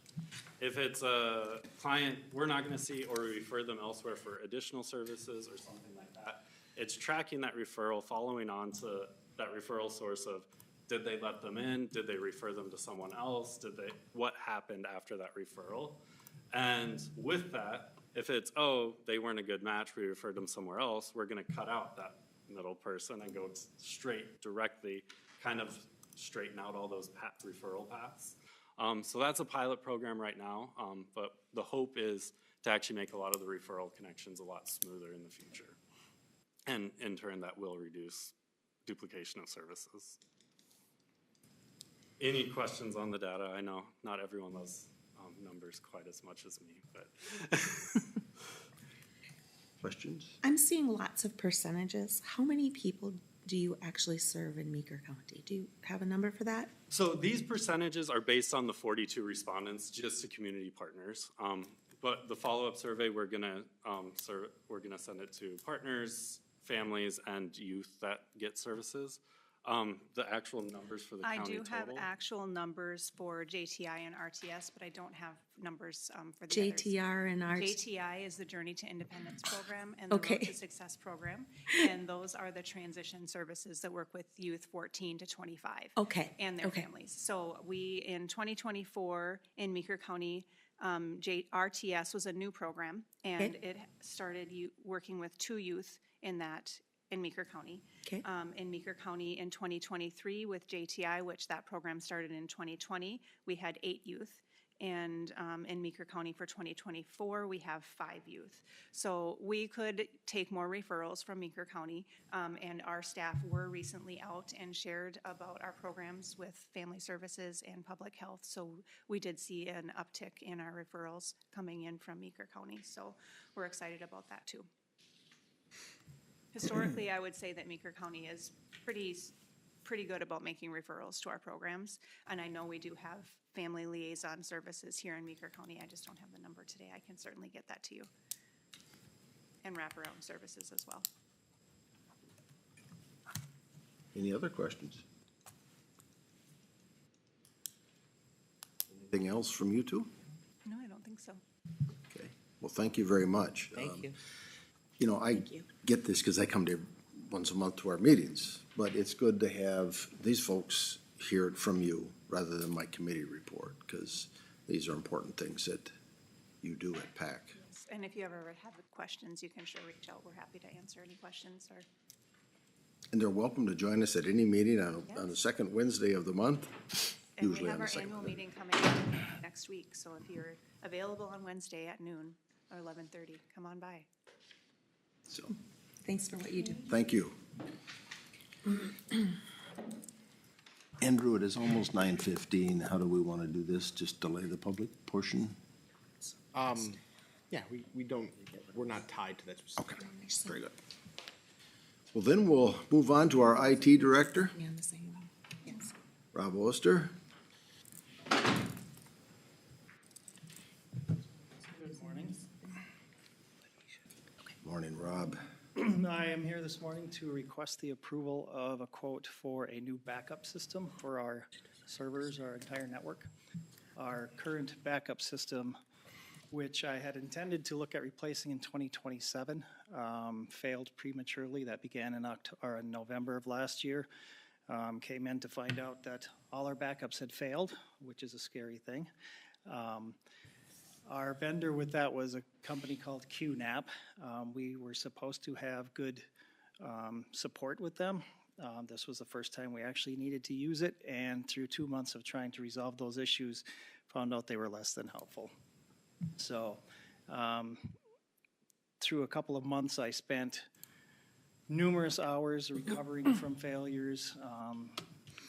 if it's a client we're not going to see or we refer them elsewhere for additional services or something like that, it's tracking that referral, following on to that referral source of, did they let them in? Did they refer them to someone else? What happened after that referral? And with that, if it's, oh, they weren't a good match, we referred them somewhere else, we're gonna cut out that middle person and go straight directly, kind of straighten out all those referral paths. So that's a pilot program right now, but the hope is to actually make a lot of the referral connections a lot smoother in the future. And in turn, that will reduce duplication of services. Any questions on the data? I know not everyone loves numbers quite as much as me, but. Questions? I'm seeing lots of percentages. How many people do you actually serve in Meeker County? Do you have a number for that? So these percentages are based on the 42 respondents, just to community partners. But the follow-up survey, we're gonna send it to partners, families, and youth that get services. The actual numbers for the I county do have total. actual numbers for JTI and RTS, but I don't have numbers for the others. JTR and ours? JTI is the Journey to Independence program and the Okay. Road to Success program. And those are the transition services that work with youth 14 to 25. Okay, And their okay. families. So we, in 2024, in Meeker County, RTS was a new program, and Okay. it started working with 2 youth in Meeker County. Okay. In Meeker County in 2023 with JTI, which that program started in 2020, we had 8 youth. And in Meeker County for 2024, we have 5 youth. So we could take more referrals from Meeker County, and our staff were recently out and shared about our programs with Family Services and Public Health. So we did see an uptick in our referrals coming in from Meeker County. So we're excited about that too. Historically, I would say that Meeker County is pretty good about making referrals to our programs. And I know we do have family liaison services here in Meeker County. I just don't have the number today. I can certainly get that to you. And wraparound services as well. Any other questions? Anything else from you two? No, I don't think so. Okay, well, thank you very much. Thank you. You know, I get this because I come to once a month to our meetings, but it's good to have these folks hear it from you rather than my committee report, because these are important things that you do at PAC. And if you ever have questions, you can sure reach out. We're happy to answer any questions or. And they're welcome to join us at any meeting on the second Wednesday of the month, And we usually have on the our second. annual meeting coming up next week. So if you're available on Wednesday at noon or 11:30, come on by. So, Thanks for what you do. thank you. Andrew, it is almost 9:15. How do we want to do this? Just delay the public portion? Yeah, we don't, we're not tied to that specific. Okay, very good. Well, then we'll move on to our IT director, Be on the same, yes. Rob Oster. Good morning. Morning, Rob. I am here this morning to request the approval of a quote for a new backup system for our servers, our entire network. Our current backup system, which I had intended to look at replacing in 2027, failed prematurely. That began in November of last year. Came in to find out that all our backups had failed, which is a scary thing. Our vendor with that was a company called QNAP. We were supposed to have good support with them. This was the first time we actually needed to use it, and through 2 months of trying to resolve those issues, found out they were less than helpful. So through a couple of months, I spent numerous hours recovering from failures,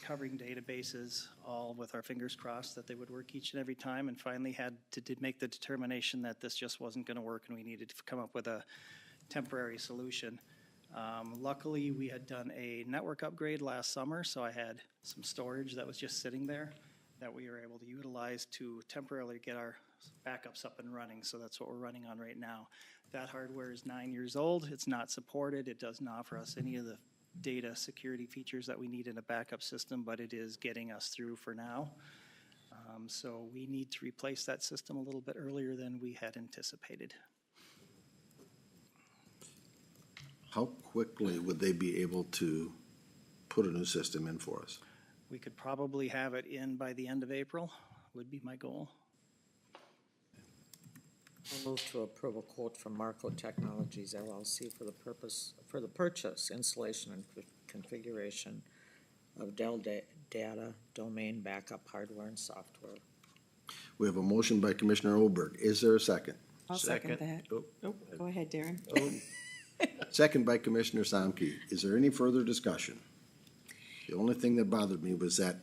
covering databases, all with our fingers crossed that they would work each and every time, and finally had to make the determination that this just wasn't going to work and we needed to come up with a temporary solution. Luckily, we had done a network upgrade last summer, so I had some storage that was just sitting there that we were able to utilize to temporarily get our backups up and running, so that's what we're running on right now. That hardware is 9 years old. It's not supported. It doesn't offer us any of the data security features that we need in a backup system, but it is getting us through for now. So we need to replace that system a little bit earlier than we had anticipated. How quickly would they be able to put a new system in for us? We could probably have it in by the end of April, would be my goal. I'll move to approve a quote from Marco Technologies LLC for the purchase, installation, and configuration of Dell data domain backup hardware and software. We have a motion by Commissioner Olberg. Is there a second? I'll second that. Oh, Go ahead, Darren. second by Commissioner Samke. Is there any further discussion? The only thing that bothered me was that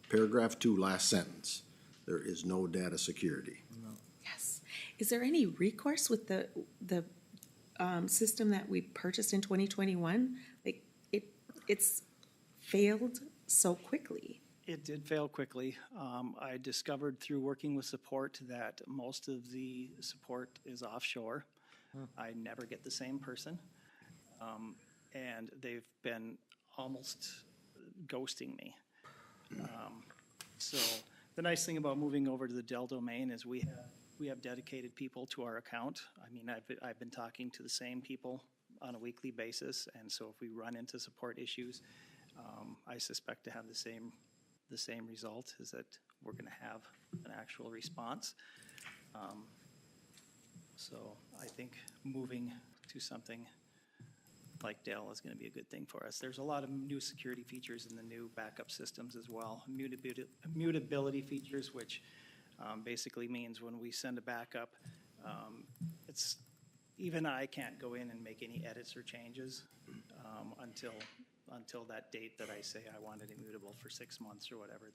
paragraph 2, last sentence. There is no data security. Yes. Is there any recourse with the system that we purchased in 2021? Like, it's failed so quickly. It did fail quickly. I discovered through working with support that most of the support is offshore. I never get the same person. And they've been almost ghosting me. So the nice thing about moving over to the Dell domain is we have dedicated people to our account. I mean, I've been talking to the same people on a weekly basis, and so if we run into support issues, I suspect to have the same result, is that we're going to have an actual response. So I think moving to something like Dell is going to be a good thing for us. There's a lot of new security features in the new backup systems as well. Mutability features, which basically means when we send a backup, even I can't go in and make any edits or changes until that date that I say I want it immutable for 6 months or whatever.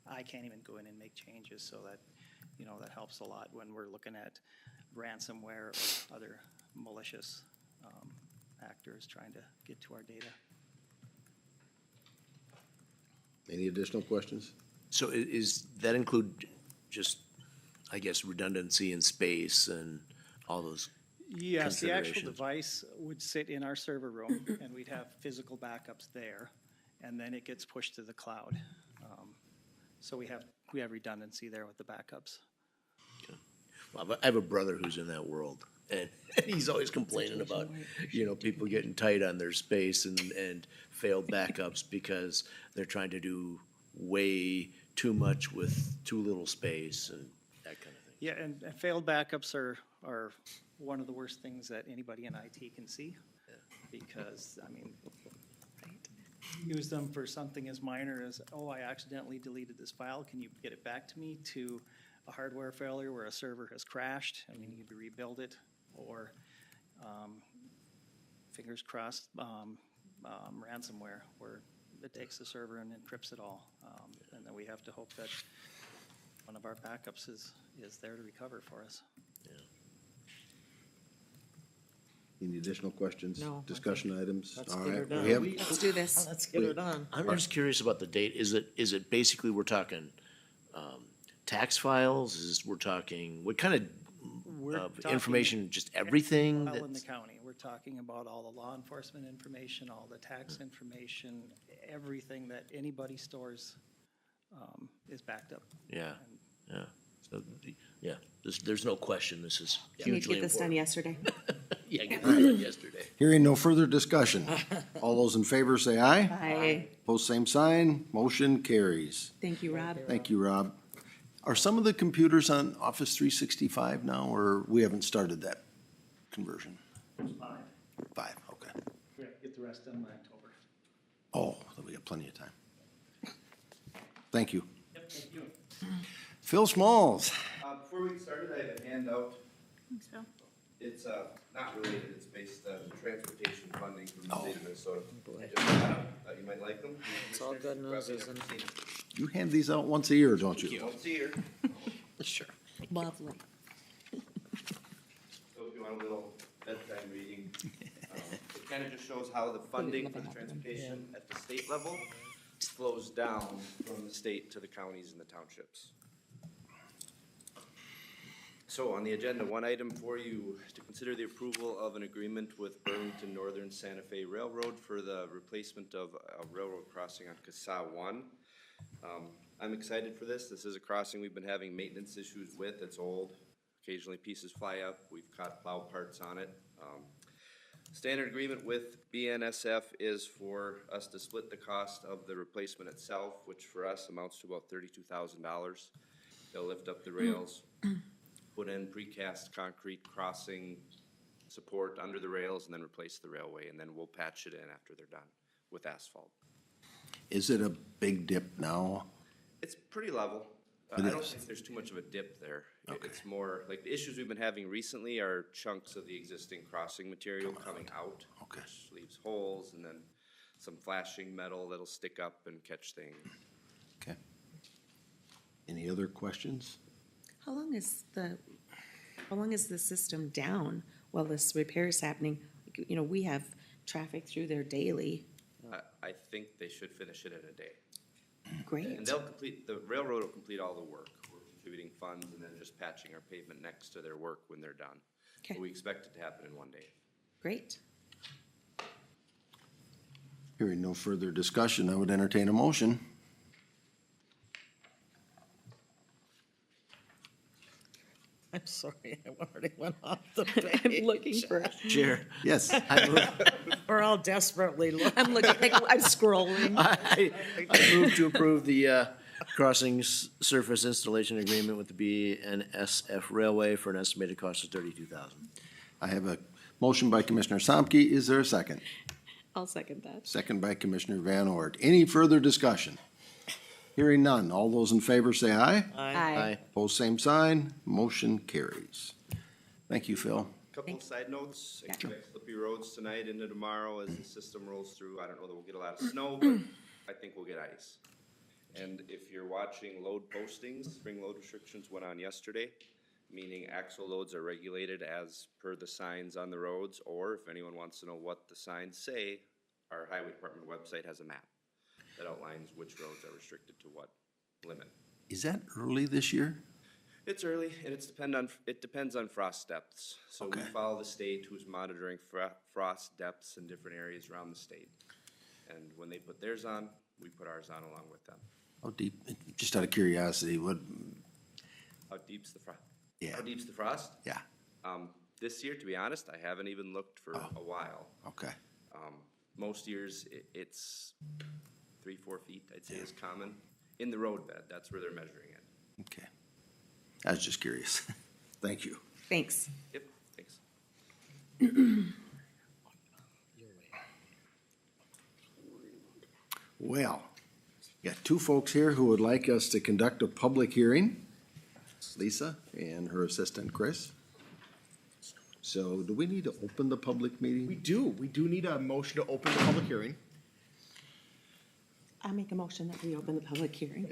I can't even go in and make changes, so that, that helps a lot when we're looking at ransomware or other malicious actors trying to get to our data. Any additional questions? So is that include just, I guess, redundancy in space and all those? Yes, the actual considerations? device would sit in our server room, and we'd have physical backups there, and then it gets pushed to the cloud. So we have redundancy there with the backups. Well, I have a brother who's in that world, and he's always complaining about, people getting tight on their space and failed backups because they're trying to do way too much with too little space and that kind of thing. Yeah, and failed backups are one of the worst things that anybody in IT can see, because, I mean, use them for something as minor as, oh, I accidentally deleted this file, can you get it back to me, to a hardware failure where a server has crashed and we need to rebuild it, or fingers crossed, ransomware, where it takes the server and encrypts it all. And then we have to hope that one of our backups is there to recover for us. Any additional questions? No. Discussion items? Let's All get her right, done. we have, Let's do this. Let's get her done. I'm just curious about the date. Is it basically we're talking tax files? We're talking, what kind of talking information, just everything? File in the that's- county, we're talking about all the law enforcement information, all the tax information, everything that anybody stores is backed up. Yeah, yeah. So, there's no question this is You need to hugely get this done important. yesterday. Yeah, get this done yesterday. hearing no further discussion. All those in favor say aye. Aye. Post same sign, motion carries. Thank you, Rob. Thank you, Rob. Are some of the computers on Office 365 now, or we haven't started that conversion? 5, okay. We have to get the rest done by October. Oh, then we got plenty of time. Thank you. Yep, thank you. Phil Smalls. Before we get started, I have a handout. Thanks, Phil. It's not related, it's based on transportation funding from the state of Minnesota. boy. I just thought you might like them. It's all good news, isn't it? You hand these out once a year, don't you? Once a year, Sure. Lovely. so if you want a little bedtime reading, it kind of just shows how the funding for the transportation at the state level flows down from the state to the counties and the townships. So on the agenda, one item for you to consider the approval of an agreement with Burlington Northern Santa Fe Railroad for the replacement of a railroad crossing on CASA 1. I'm excited for this. This is a crossing we've been having maintenance issues with. It's old. Occasionally pieces fly up. We've caught plow parts on it. Standard agreement with BNSF is for us to split the cost of the replacement itself, which for us amounts to about $32,000. They'll lift up the rails, put in precast concrete crossing support under the rails and then replace the railway, and then we'll patch it in after they're done with asphalt. Is it a big dip now? It's pretty level. It I don't is. think there's too much of a dip there. Okay. It's more, like, the issues we've been having recently are chunks of the existing crossing material coming out. Okay. Which leaves holes, and then some flashing metal that'll stick up and catch things. Okay. Any other questions? How long is the system down while this repair is happening? You know, we have traffic through there daily. I think they should finish it in a day. And Great. the railroad will complete all the work. We're contributing funds and then just patching our pavement next to their work when they're done. Okay. But we expect it to happen in one day. Great. Hearing no further discussion, I would entertain a motion. I'm sorry, I already went off the page. I'm looking for, Chair, Yes. We're all desperately looking. I'm looking, I'm scrolling. I move to approve the crossing surface installation agreement with the BNSF Railway for an estimated cost of $32,000. I have a motion by Commissioner Samke. Is there a second? I'll second that. Second by Commissioner Van Ort. Any further discussion? Hearing none. All those in favor say aye. Aye. Opposed, same sign. Motion carries. Thank you, Phil. Couple of side notes, expect slippy roads tonight into tomorrow as the system rolls through. I don't know that we'll get a lot of snow, but I think we'll get ice. And if you're watching load postings, spring load restrictions went on yesterday, meaning axle loads are regulated as per the signs on the roads, or if anyone wants to know what the signs say, our highway department website has a map that outlines which roads are restricted to what limit. Is that early this year? It's early, and it depends on frost depths. So we Okay. follow the state who's monitoring frost depths in different areas around the state. And when they put theirs on, we put ours on along with them. How deep, just out of curiosity, How deep's the frost? Yeah. How deep's the frost? yeah, This year, to be honest, I haven't even looked for a while. okay. Most years, it's 3-4 feet, I'd say, is common. In the road bed, that's where they're measuring it. Okay. I was just curious. Thank you. Thanks. Yep, thanks. Well, got two folks here who would like us to conduct a public hearing. Lisa and her assistant, Chris. So do we need to open the public We meeting? do need a motion to open the public hearing. I'll make a motion that we open the public hearing.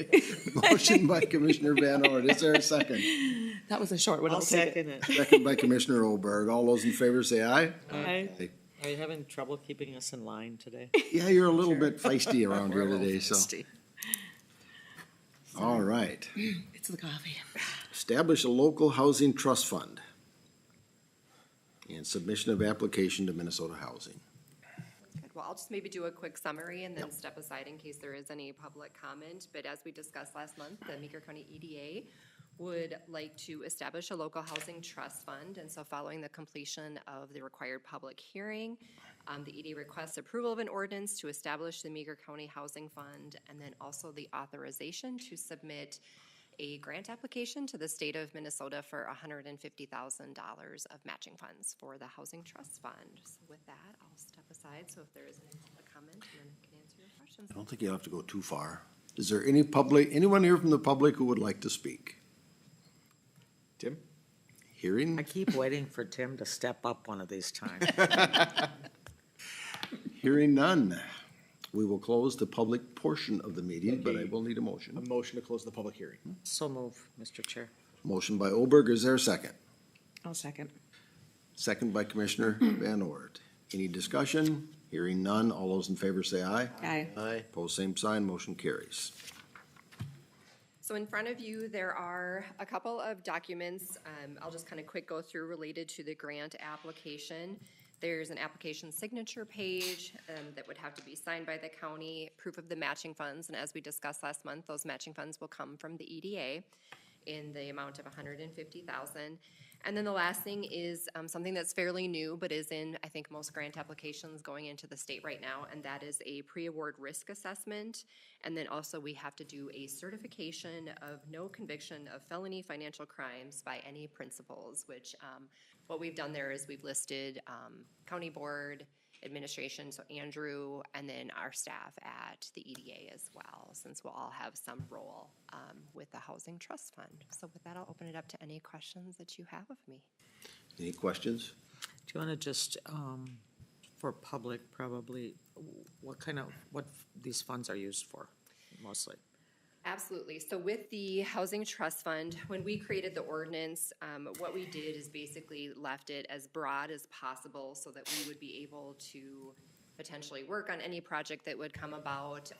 Motion by Commissioner Van Ort. Is there a second? That was a short one. I'll I'll take second it. it. Second by Commissioner Olberg. All those in favor say aye. Aye. Are you having trouble keeping us in line today? Yeah, you're a little bit feisty around here today, so. Feisty. All right. It's the coffee. Establish a local housing trust fund. And submission of application to Minnesota Housing. Good. Well, I'll just maybe do a quick summary and then step aside in case there is any public comment. But as we discussed last month, the Meeker County EDA would like to establish a local housing trust fund. And so following the completion of the required public hearing, the EDA requests approval of an ordinance to establish the Meeker County Housing Fund, and then also the authorization to submit a grant application to the state of Minnesota for $150,000 of matching funds for the Housing Trust Fund. So with that, I'll step aside, so if there is any public comment, then I can answer your questions. I don't think you'll have to go too far. Is there anyone here from the public who would like to speak? Tim? Hearing? I keep waiting for Tim to step up one of these times. Hearing none. We will close the public portion of the meeting, but I will need a A motion. motion to close the public hearing. So move, Mr. Chair. Motion by Olberg. Is there a second? I'll second. Second by Commissioner Van Ort. Any discussion? Hearing none. All those in favor say aye. Aye. Aye. Pose same sign. Motion carries. So in front of you, there are a couple of documents. I'll just kind of quick go through related to the grant application. There's an application signature page that would have to be signed by the county, proof of the matching funds, and as we discussed last month, those matching funds will come from the EDA in the amount of $150,000. And then the last thing is something that's fairly new, but is in, I think, most grant applications going into the state right now, and that is a pre-award risk assessment. And then also we have to do a certification of no conviction of felony financial crimes by any principals, which what we've done there is we've listed county board, administration, so Andrew, and then our staff at the EDA as well, since we'll all have some role with the Housing Trust Fund. So with that, I'll open it up to any questions that you have of me. Any questions? Do you wanna just, for public, probably, what these funds are used for, mostly? Absolutely. So with the Housing Trust Fund, when we created the ordinance, what we did is basically left it as broad as possible so that we would be able to potentially work on any project that would come about.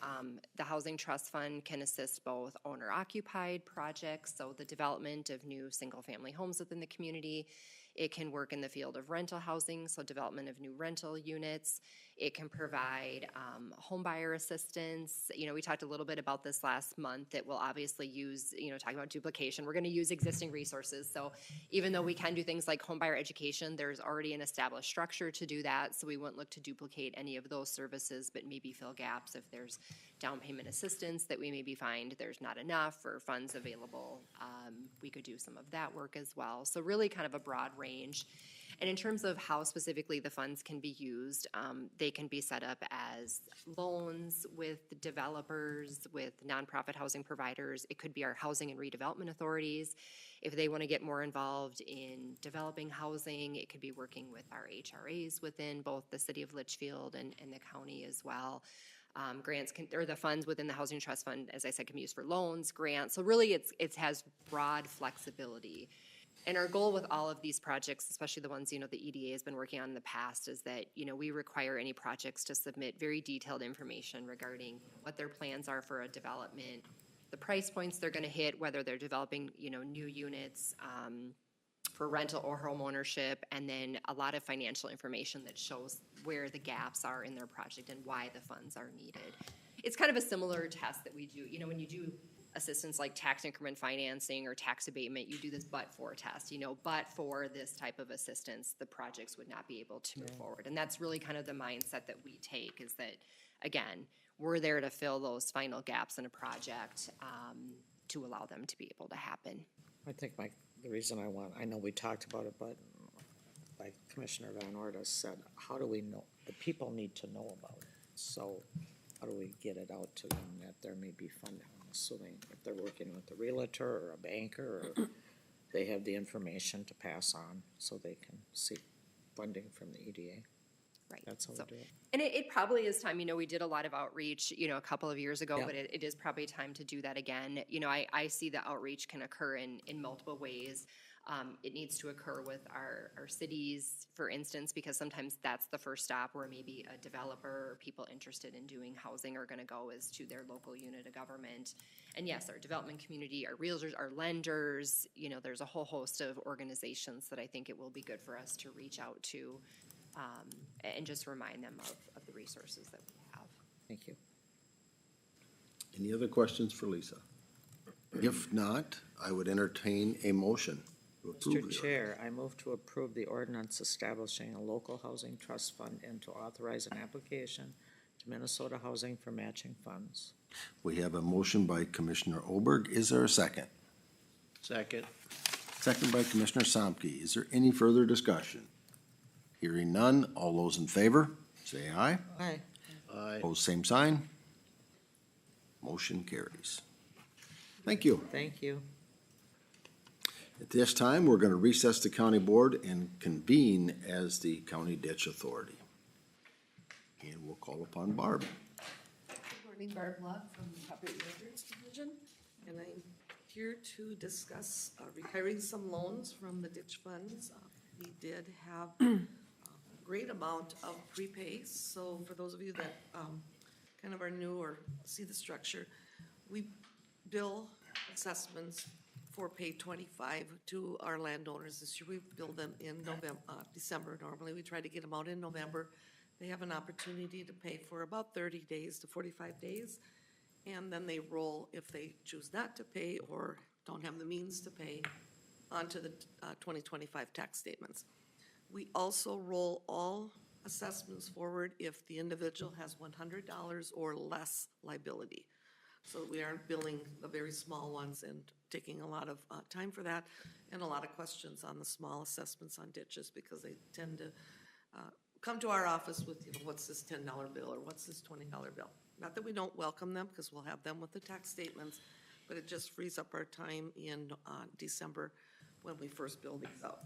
The Housing Trust Fund can assist both owner-occupied projects, so the development of new single-family homes within the community. It can work in the field of rental housing, so development of new rental units. It can provide home buyer assistance. You know, we talked a little bit about this last month. It will obviously use, you know, talking about duplication, we're going to use existing resources. So even though we can do things like home buyer education, there's already an established structure to do that. So we wouldn't look to duplicate any of those services, but maybe fill gaps if there's down payment assistance that we maybe find there's not enough or funds available. We could do some of that work as well. So really kind of a broad range. And in terms of how specifically the funds can be used, they can be set up as loans with developers, with nonprofit housing providers. It could be our housing and redevelopment authorities. If they want to get more involved in developing housing, it could be working with our HRAs within both the city of Litchfield and the county as well. Grants can, or the funds within the Housing Trust Fund, as I said, can be used for loans, grants. So really it has broad flexibility. And our goal with all of these projects, especially the ones, you know, the EDA has been working on in the past, is that, you know, we require any projects to submit very detailed information regarding what their plans are for a development, the price points they're going to hit, whether they're developing, you know, new units for rental or home ownership, and then a lot of financial information that shows where the gaps are in their project and why the funds are needed. It's kind of a similar test that we do, you know, when you do assistance like tax increment financing or tax abatement, you do this but-for test, you know, but for this type of assistance, the projects would not be able to move forward. And that's really kind of the mindset that we take, is that, again, we're there to fill those final gaps in a project to allow them to be able to happen. I think the reason I know we talked about it, but like Commissioner Van Orda said, how do we know, the people need to know about it. So how do we get it out to them that there may be funding? Assuming if they're working with a realtor or a banker, or they have the information to pass on so they can seek funding from the EDA. Right. That's how we do it. And it probably is time, you know, we did a lot of outreach, you know, a couple of years ago, Yeah. but it is probably time to do that again. You know, I see the outreach can occur in multiple ways. It needs to occur with our cities, for instance, because sometimes that's the first stop where maybe a developer or people interested in doing housing are going to go, is to their local unit of government. And yes, our development community, our realtors, our lenders, you know, there's a whole host of organizations that I think it will be good for us to reach out to and just remind them of the resources that we have. Thank you. Any other questions for Lisa? If not, I would entertain a motion to approve Mr. the Chair, I move to approve the ordinance establishing a local housing trust fund and to authorize an application to Minnesota Housing for matching funds. We have a motion by Commissioner Oberg. Is there a second? Second. Second by Commissioner Samke. Is there any further discussion? Hearing none, all those in favor, say aye. Aye. Aye. Opposed, same sign. Motion carries. Thank you. Thank you. At this time, we're going to recess the county board and convene as the county ditch authority. And we'll call upon Barb. Good morning, Barb Lott from the Property Records Division, and I'm here to discuss retiring some loans from the ditch funds. We did have a great amount of prepays, so for those of you that kind of are new or see the structure, we bill assessments for pay 25 to our landowners. This year we bill them in December. Normally we try to get them out in November. They have an opportunity to pay for about 30 days to 45 days, and then they roll if they choose not to pay or don't have the means to pay. onto the 2025 tax statements. We also roll all assessments forward if the individual has $100 or less liability. So we aren't billing the very small ones and taking a lot of time for that, and a lot of questions on the small assessments on ditches, because they tend to come to our office with, what's this $10 bill or what's this $20 bill? Not that we don't welcome them, because we'll have them with the tax statements, but it just frees up our time in December when we first bill these out.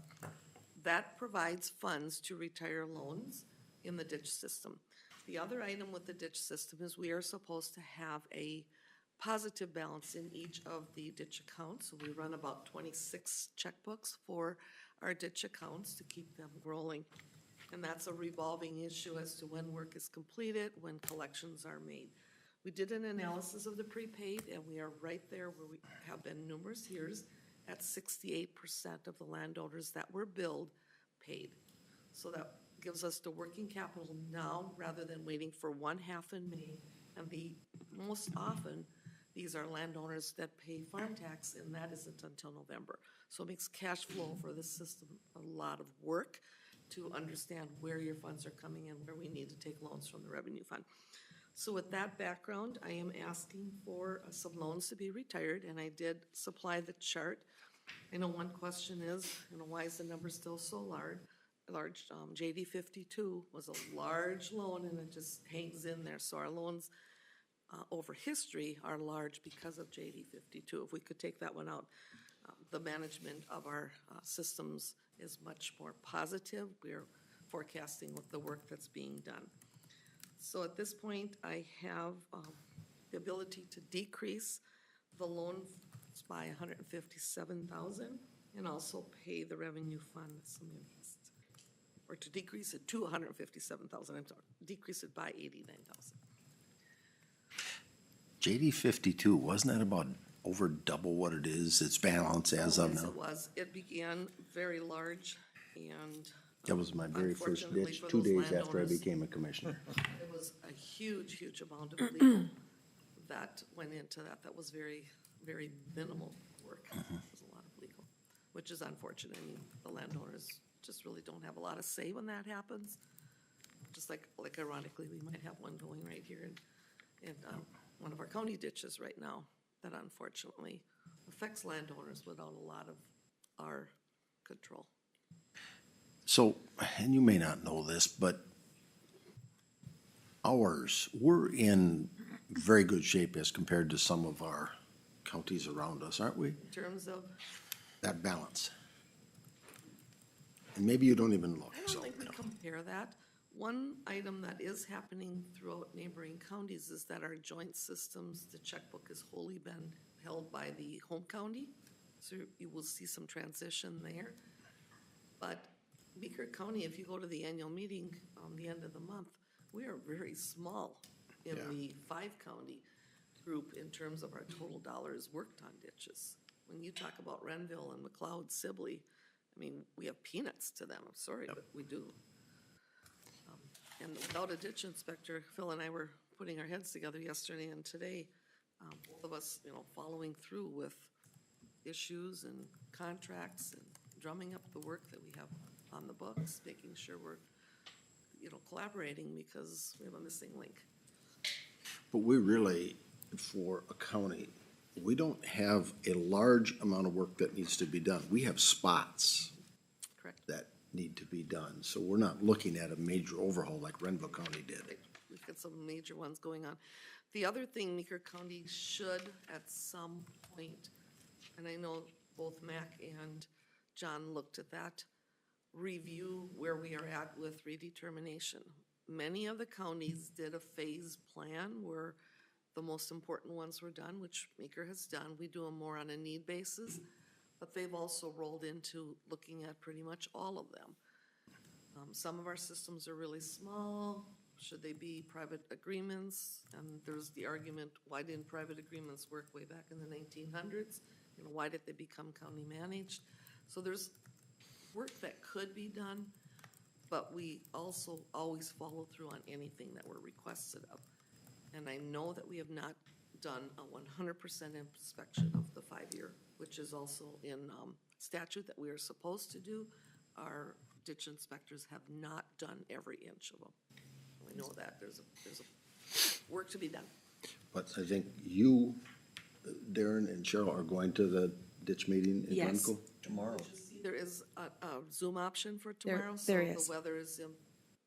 That provides funds to retire loans in the ditch system. The other item with the ditch system is we are supposed to have a positive balance in each of the ditch accounts. So we run about 26 checkbooks for our ditch accounts to keep them rolling. And that's a revolving issue as to when work is completed, when collections are made. We did an analysis of the prepaid, and we are right there where we have been numerous years at 68% of the landowners that were billed paid. So that gives us the working capital now rather than waiting for one half in May. And most often, these are landowners that pay farm tax, and that isn't until November. So it makes cash flow for the system a lot of work to understand where your funds are coming in, where we need to take loans from the revenue fund. So with that background, I am asking for some loans to be retired, and I did supply the chart. I know one question is, why is the number still so large? JD 52 was a large loan, and it just hangs in there. So our loans over history are large because of JD 52. If we could take that one out, the management of our systems is much more positive. We're forecasting with the work that's being done. So at this point, I have the ability to decrease the loan by $157,000 and also pay the revenue fund some interest. Or to decrease it to $157,000, I'm sorry, decrease it by $89,000. JD 52, wasn't that about over double what it is, its balance as of Yes, now? it was. It began very large, and That was my very first unfortunately ditch, for 2 those days after I landowners, became a commissioner. it was a huge, huge amount of legal that went into that. That was very, very minimal work. It was a lot of legal, which is unfortunate. I mean, the landowners just really don't have a lot of say when that happens. Just like ironically, we might have one going right here in one of our county ditches right now that unfortunately affects landowners without a lot of our control. So, and you may not know this, but we're in very good shape as compared to some of our counties around us, aren't we? In terms of, That balance. And maybe you don't even look, I don't so. think we compare that. One item that is happening throughout neighboring counties is that our joint systems, the checkbook has wholly been held by the home county. So you will see some transition there. But Meeker County, if you go to the annual meeting the end of the month, we are very small in the 5-county group in terms of our total dollars worked on ditches. When you talk about Renville and McLeod, Sibley, I mean, we have peanuts to them. I'm sorry, but we do. And without a ditch inspector, Phil and I were putting our heads together yesterday and today, both of us, following through with issues and contracts and drumming up the work that we have on the books, making sure we're, collaborating because we have a missing link. But we really, for a county, we don't have a large amount of work that needs to be done. We have spots Correct. that need to be done. So we're not looking at a major overhaul like Renville County did. We've got some major ones going on. The other thing Meeker County should at some point, and I know both Mac and John looked at that, review where we are at with redetermination. Many of the counties did a phase plan where the most important ones were done, which Meeker has done. We do them more on a need basis, but they've also rolled into looking at pretty much all of them. Some of our systems are really small. Should they be private agreements? And there's the argument, why didn't private agreements work way back in the 1900s? Why did they become county managed? So there's work that could be done, but we also always follow through on anything that we're requested of. And I know that we have not done a 100% inspection of the 5-year, which is also in statute that we are supposed to do. Our ditch inspectors have not done every inch of them. We know that there's a work to be done. But I think you, Darren and Cheryl are going to the ditch meeting in Yes. Glencoe tomorrow. There is a Zoom option for There- tomorrow, so there is. the weather is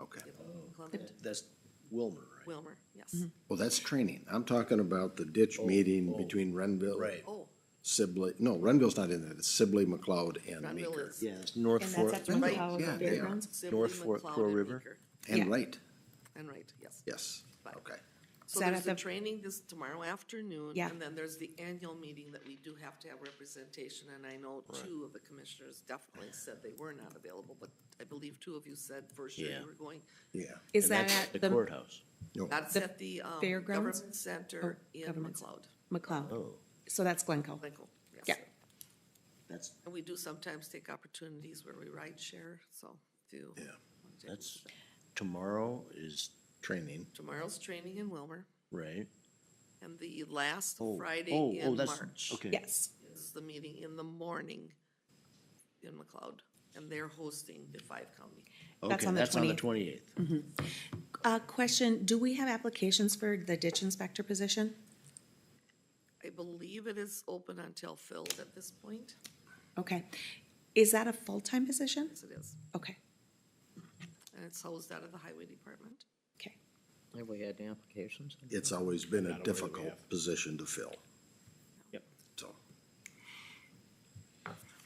Okay. inclement. That's Wilmer, right? Wilmer, yes. Well, that's training. I'm talking about the ditch meeting between Renville. Right. Oh, Sibley, no, Renville's not in it. It's Sibley, McLeod, and Renville Meeker. is. Yeah, it's North And Fork, that's at Right. Glencoe Yeah, they are. Fairgrounds. Sibley, North Fork, McLeod, Crow and River. Meeker. And Yeah. Wright, And right, yes. yes. Right. Okay. So Is that there's at a the- training this tomorrow afternoon. Yeah. And then there's the annual meeting that we do have to have representation, and I know two of the commissioners definitely said they were not available, but I believe two of you said for sure Yeah. you were going. Yeah. Is and that that's at the the courthouse. That's The at the fairgrounds? Government Center Or in government McLeod. McLeod? Oh, So that's Glencoe. Glencoe, yes. Yeah. that's, And we do sometimes take opportunities where we ride share, so if you. Yeah. wanna take that's, tomorrow is, Training. Tomorrow's training in Wilmer, right? and the last Oh, Friday oh, in that's- March Okay. Yes. is the meeting in the morning in McLeod, and they're hosting the 5-county. That's Okay, on the that's on the 20th. 28th. Question, do we have applications for the ditch inspector position? I believe it is open until filled at this point. Okay. Is that a full-time position? Yes, it is. Okay, And it's housed out of the highway department. okay. Have we had any applications? It's always been Not a aware we difficult have. position to fill. Yep. So.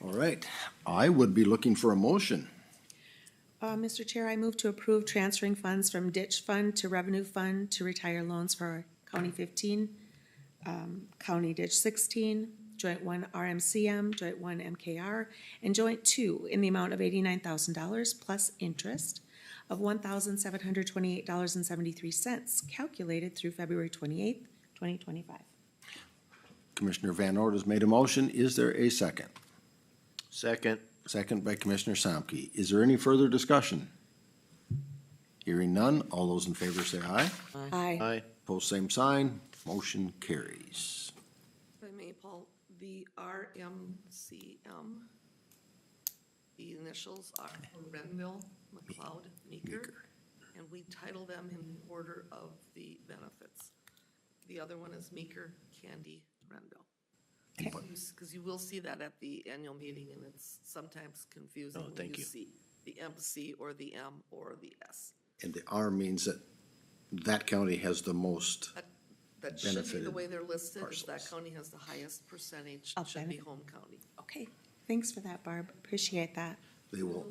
All right, I would be looking for a motion. Mr. Chair, I move to approve transferring funds from ditch fund to revenue fund to retire loans for County 15, County Ditch 16, Joint 1 RMCM, Joint 1 MKR, and Joint 2 in the amount of $89,000 plus interest of $1,728.73, calculated through February 28th, 2025. Commissioner Van Ort has made a motion. Is there a second? Second, Second by Commissioner Samke. Is there any further discussion? Hearing none, all those in favor say aye. Aye. aye. Post same sign, motion carries. If I may, Paul, the RMCM, the initials are Renville, McLeod, Meeker, and we title them in order of the benefits. The other one is Meeker, Candy, Renville. Because you will see that at the annual meeting, and it's sometimes confusing Oh, when thank you you. see the MC or the M or the S. And the R means that that county has the most. That should be the Benefited way they're listed, is that parcels. county has the highest percentage, Of should be benefit. home county. Okay, thanks for that, Barb. Appreciate that. They will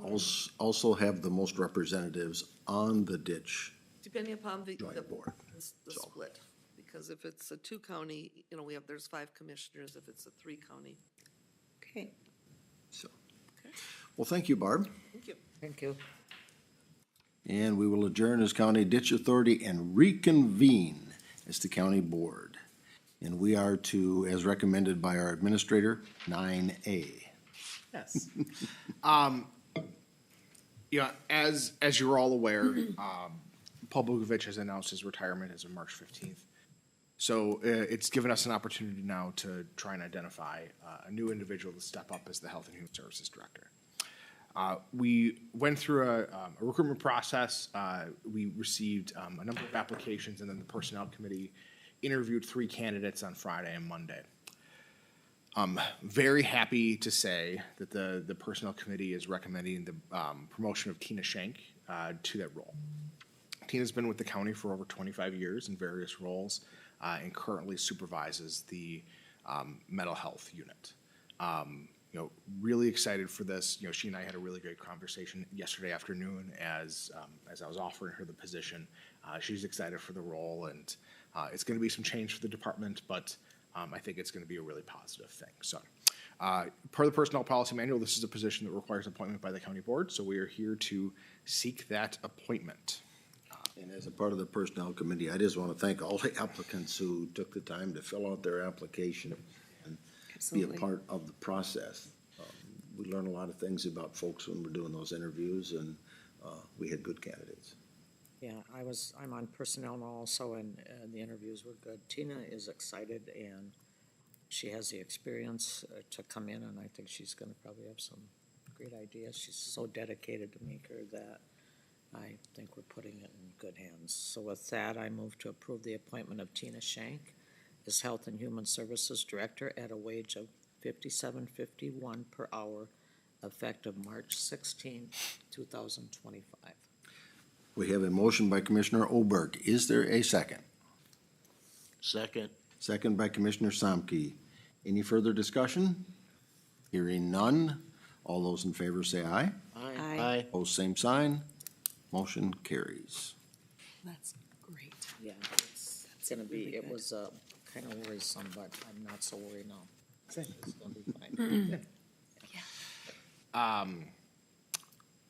also have the most representatives on the ditch. Depending upon the Joint board. the So. split, because if it's a 2-county, there's 5 commissioners, if it's a 3-county. Okay. So, well, thank you, Barb. Thank you. Thank you. And we will adjourn as County Ditch Authority and reconvene as the county board. And we are to, as recommended by our administrator, 9A. Yes. As you're all aware, Paul Bogovich has announced his retirement as of March 15th. So it's given us an opportunity now to try and identify a new individual to step up as the Health and Human Services Director. We went through a recruitment process. We received a number of applications, and then the Personnel Committee interviewed 3 candidates on Friday and Monday. I'm very happy to say that the Personnel Committee is recommending the promotion of Tina Schenk to that role. Tina's been with the county for over 25 years in various roles and currently supervises the mental health unit. Really excited for this. She and I had a really great conversation yesterday afternoon as I was offering her the position. She's excited for the role, and it's going to be some change for the department, but I think it's going to be a really positive thing. So, per the Personnel Policy Manual, this is a position that requires appointment by the county board, so we are here to seek that appointment. And as a part of the Personnel Committee, I just want to thank all the applicants who took the time to fill out their application and be Absolutely. a part of the process. We learn a lot of things about folks when we're doing those interviews, and we had good candidates. Yeah, I'm on personnel now also, and the interviews were good. Tina is excited, and she has the experience to come in, and I think she's gonna probably have some great ideas. She's so dedicated to Meeker that I think we're putting it in good hands. So with that, I move to approve the appointment of Tina Shank as Health and Human Services Director at a wage of $57.51 per hour, effective March 16, 2025. We have a motion by Commissioner Oberg. Is there a second? Second. Second by Commissioner Samke. Any further discussion? Hearing none. All those in favor say aye. Aye. Opposed, same sign. Motion carries. That's great. Yeah, it's gonna be, really it good. was kind of worrisome, but I'm not so worried now. It's gonna be fine.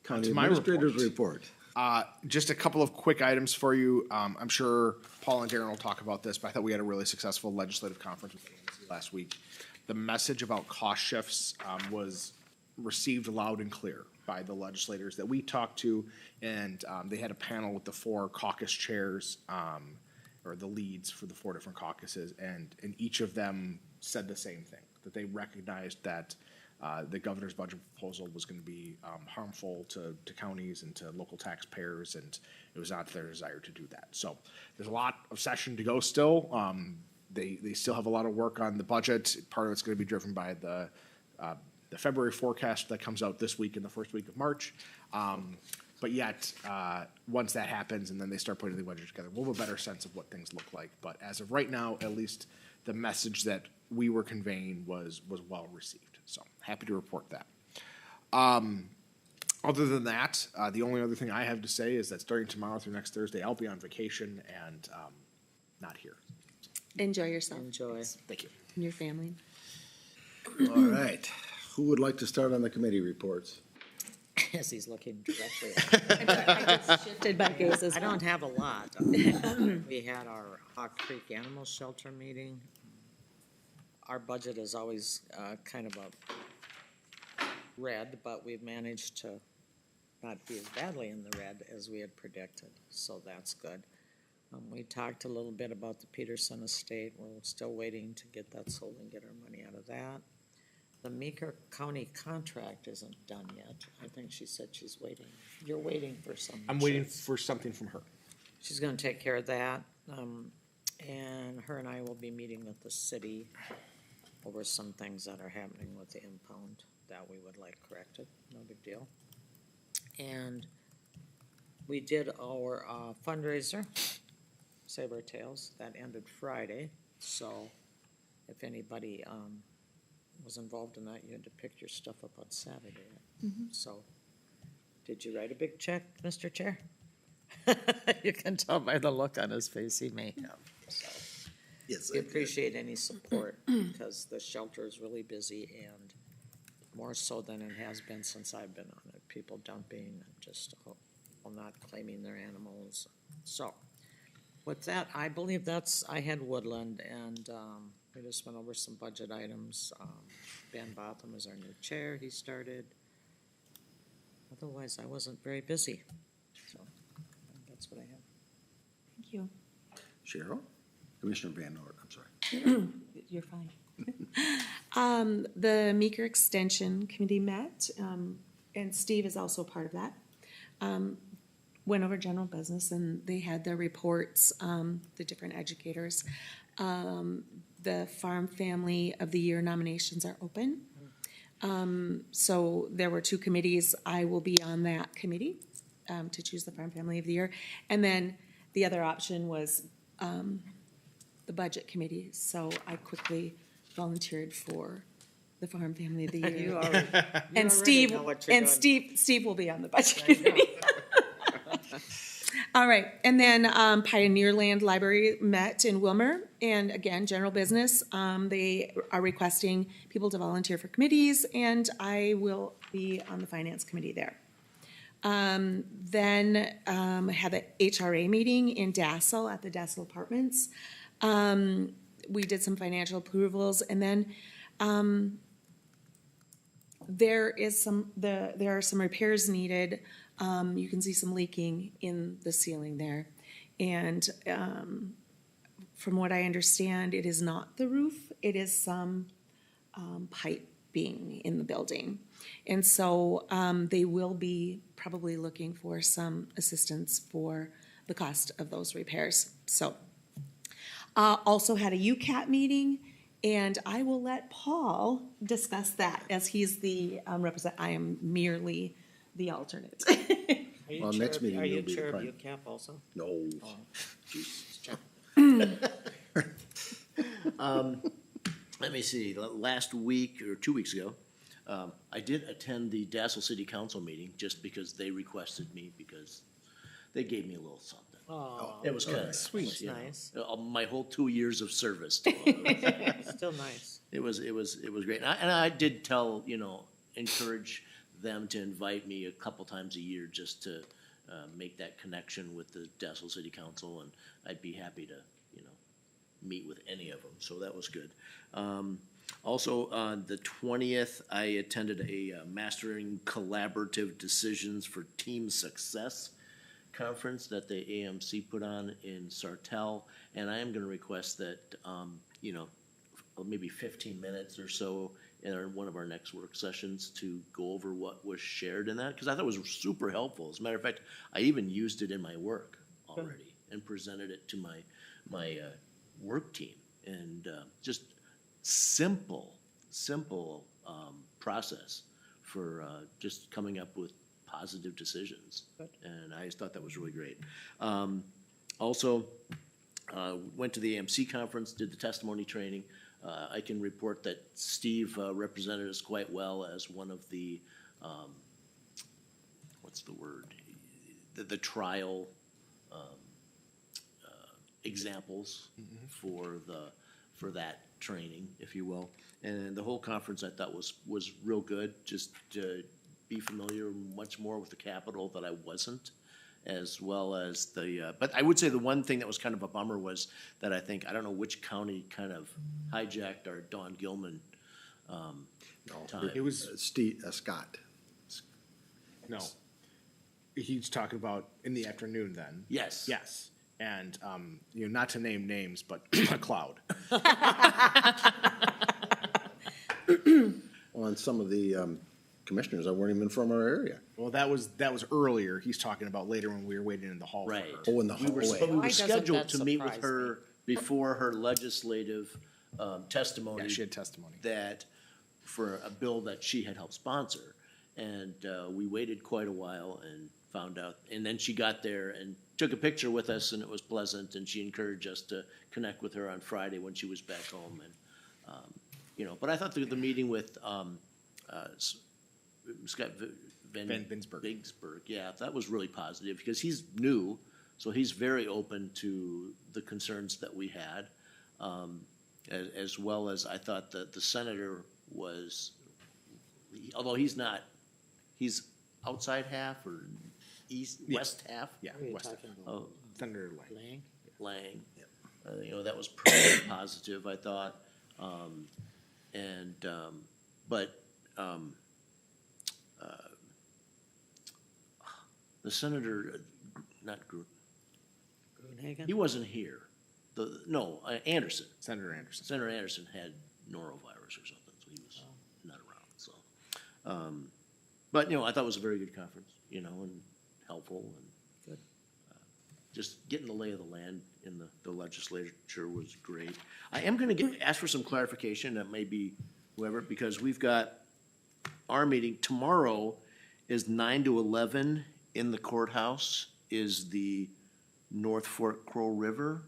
County To my Administrator's report. Just a couple of quick items for you. I'm sure Paul and Darren will talk about this, but I thought we had a really successful legislative conference with ANC last week. The message about cost shifts was received loud and clear by the legislators that we talked to, and they had a panel with the 4 caucus chairs, or the leads for the 4 different caucuses, and each of them said the same thing, that they recognized that the governor's budget proposal was going to be harmful to counties and to local taxpayers, and it was not their desire to do that. So there's a lot of session to go still. They still have a lot of work on the budget. Part of it's going to be driven by the February forecast that comes out this week in the first week of March. But yet, once that happens and then they start putting the budget together, we'll have a better sense of what things look like. But as of right now, at least the message that we were conveying was well received. So happy to report that. Other than that, the only other thing I have to say is that starting tomorrow through next Thursday, I'll be on vacation and not here. Enjoy yourself. Enjoy. Thank you. And your family. All right. Who would like to start on the committee reports? As he's looking directly at me. Shifted by faces. I don't have a lot. We had our Hawk Creek Animal Shelter meeting. Our budget is always kind of a red, but we've managed to not be as badly in the red as we had predicted, so that's good. We talked a little bit about the Peterson estate. We're still waiting to get that sold and get our money out of that. The Meeker County contract isn't done yet. I think she said she's waiting. You're waiting for some. I'm waiting for something from her. She's gonna take care of that. And her and I will be meeting with the city over some things that are happening with the impound that we would like corrected. No big deal. And we did our fundraiser, Saber Tales, that ended Friday. So if anybody was involved in that, you had to pick your stuff up on Saturday. So, did you write a big check, Mr. Chair? You can tell by the look on his face he may have. So, Yes, we appreciate any support because the shelter is really busy and more so than it has been since I've been on it. People dumping and just not claiming their animals. So, with that, I believe I had Woodland, and we just went over some budget items. Ben Botham is our new chair, he started. Otherwise, I wasn't very busy, so that's what I have. Thank you. Cheryl? Commissioner Van Nort, I'm sorry. You're fine. The Meeker Extension Committee met, and Steve is also part of that. Went over general business, and they had their reports, the different educators. The Farm Family of the Year nominations are open. So there were 2 committees. I will be on that committee to choose the Farm Family of the Year. And then the other option was the Budget Committee. So I quickly volunteered for the Farm Family of the Year. You already And Steve will be on the Budget Committee. All right, and then Pioneerland Library met in Wilmer, and again, general business. They are requesting people to volunteer for committees, and I will be on the Finance Committee there. Then I had the HRA meeting in Dassel at the Dassel Apartments. We did some financial approvals, and then there are some repairs needed You can see some leaking in the ceiling there. And from what I understand, it is not the roof, it is some piping in the building. And so they will be probably looking for some assistance for the cost of those repairs. So also had a UCAT meeting, and I will let Paul discuss that as he's the I am merely the alternate. Are you Well, chair next of- meeting Are you'll you be the chair of prime. UCAP also? No. Let me see, last week or 2 weeks ago, I did attend the Dassel City Council meeting just because they requested me, because they gave me a little something. Oh, It was kind of sweet. you know, Nice. My whole 2 years of service to them. Still nice. It was great. And I did tell, encourage them to invite me a couple times a year just to make that connection with the Dassel City Council, and I'd be happy to, meet with any of them, so that was good. Also, on the 20th, I attended a Mastering Collaborative Decisions for Team Success conference that the AMC put on in Sartell, and I am gonna request that, maybe 15 minutes or so in one of our next work sessions to go over what was shared in that, because I thought it was super helpful. As a matter of fact, I even used it in my work already and presented it to my work team, and just simple process for just coming up with positive decisions. And I just thought that was really great. Also, went to the AMC conference, did the testimony training. I can report that Steve represented us quite well as one of the, what's the word? The trial examples for that training, if you will. And the whole conference I thought was real good, just to be familiar much more with the Capitol that I wasn't, as well as but I would say the one thing that was kind of a bummer was that I don't know which county kind of hijacked our Dawn Gilman time. It was, Steve, Scott. no. He's talking about in the afternoon then. Yes. Yes. And, not to name names, but McLeod. Well, and some of the commissioners that weren't even from our area. Well, that was earlier. He's talking about later when we were waiting in the hall for Right. her. Oh, in the We were, hallway. but we Why were doesn't scheduled that to meet with surprise her before her legislative testimony. Yeah, she had testimony. That, for a bill that she had helped sponsor. And we waited quite a while and found out, and then she got there and took a picture with us, and it was pleasant, and she encouraged us to connect with her on Friday when she was back home. And, but I thought the meeting with Scott Van Binsberg, yeah, that was really positive, because he's new, so he's very open to the concerns that we had, as well as I thought that the senator was, although he's outside half or west half. Yeah, What are you West. talking about? Oh, Senator Lang. Lang? Lang. That was pretty positive, I thought. The senator, not Gruenhagen? he wasn't here. Anderson. Senator Anderson. Senator Anderson had norovirus or something, so he was not around, so. But, I thought it was a very good conference, and helpful, and Good. just getting the lay of the land in the legislature was great. I am gonna ask for some clarification, that may be whoever, because we've got our meeting tomorrow is 9 to 11 in the courthouse, is the North Fork Crow River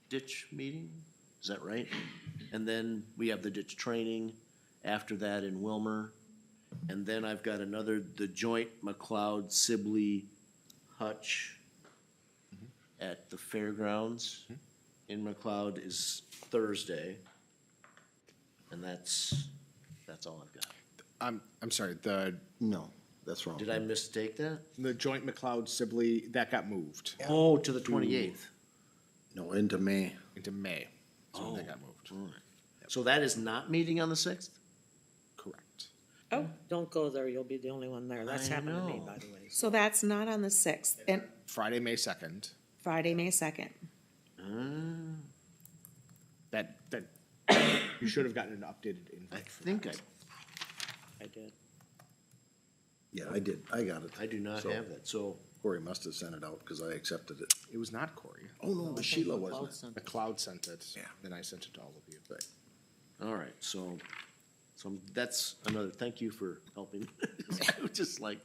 ditch meeting, is that right? And then we have the ditch training after that in Wilmer. And then I've got the joint McLeod Sibley Hutch at the fairgrounds in McLeod is Thursday. And that's all I've got. I'm sorry, No, that's wrong. Did I mistake that? the joint McLeod Sibley, that got moved Oh, to the 28th. No, into May. into May. So that Oh. got moved. All right. So that is not meeting on the 6th? Correct. Oh. Don't go there, you'll be the only one there. That's I happened to me, know. by the way. So that's not on the 6th, and Friday, May 2nd. Friday, May 2nd. That you should have gotten an updated I invite for think that. I did. Yeah, I did, I got it. I do not So- have that, so Corey must have sent it out, because I accepted it. It was not Corey. Oh, no, but Sheila wasn't it? The cloud sent it. Yeah. Then I sent it to all of you. Right. all right, so that's another, thank you for helping. Just like,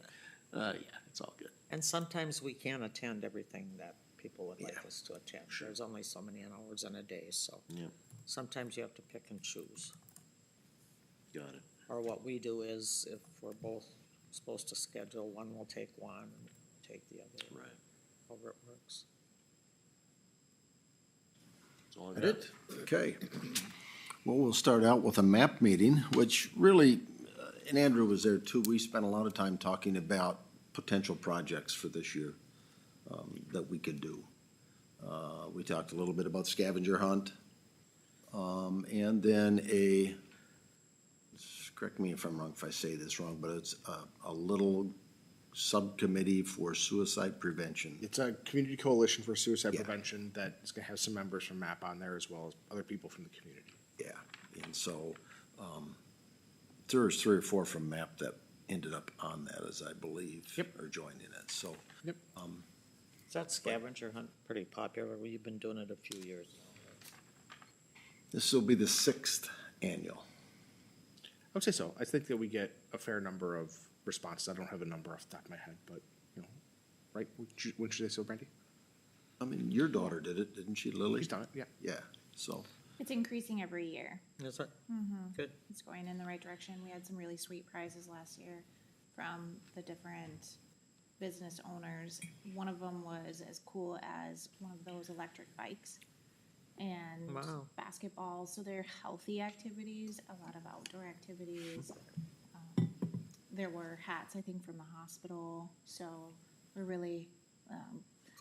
yeah, it's all good. And sometimes we can't attend everything that people would like Yeah. us to attend. There's only so many hours in a day, so Yeah, sometimes you have to pick and choose. got it. Or what we do is, if we're both supposed to schedule, one will take one and take the other. Right. However it works. That's all I That got. it? Okay. Well, we'll start out with a map meeting, which really, and Andrew was there too, we spent a lot of time talking about potential projects for this year that we could do. We talked a little bit about scavenger hunt, and then correct me if I'm wrong if I say this wrong, but it's a little subcommittee for suicide prevention. It's a community coalition for suicide Yeah. prevention that is gonna have some members from MAP on there as well as other people from the community. Yeah, and so, there was 3 or 4 from MAP that ended up on that, as I believe. Yep. Or joined in it, so. Yep. Is that scavenger hunt pretty popular? We've been doing it a few years now. This will be the 6th annual. I would say so. I think that we get a fair number of responses. I don't have a number off the top of my head, but, right? When should I say, Brandy? I mean, your daughter did it, didn't she, Lily? She's done it, yeah. Yeah, so, It's increasing every year. Is it? Good. It's going in the right direction. We had some really sweet prizes last year from the different business owners. One of them was as cool as one of those electric bikes and Wow. basketball. So they're healthy activities, a lot of outdoor activities. There were hats, I think, from the hospital. So we're really,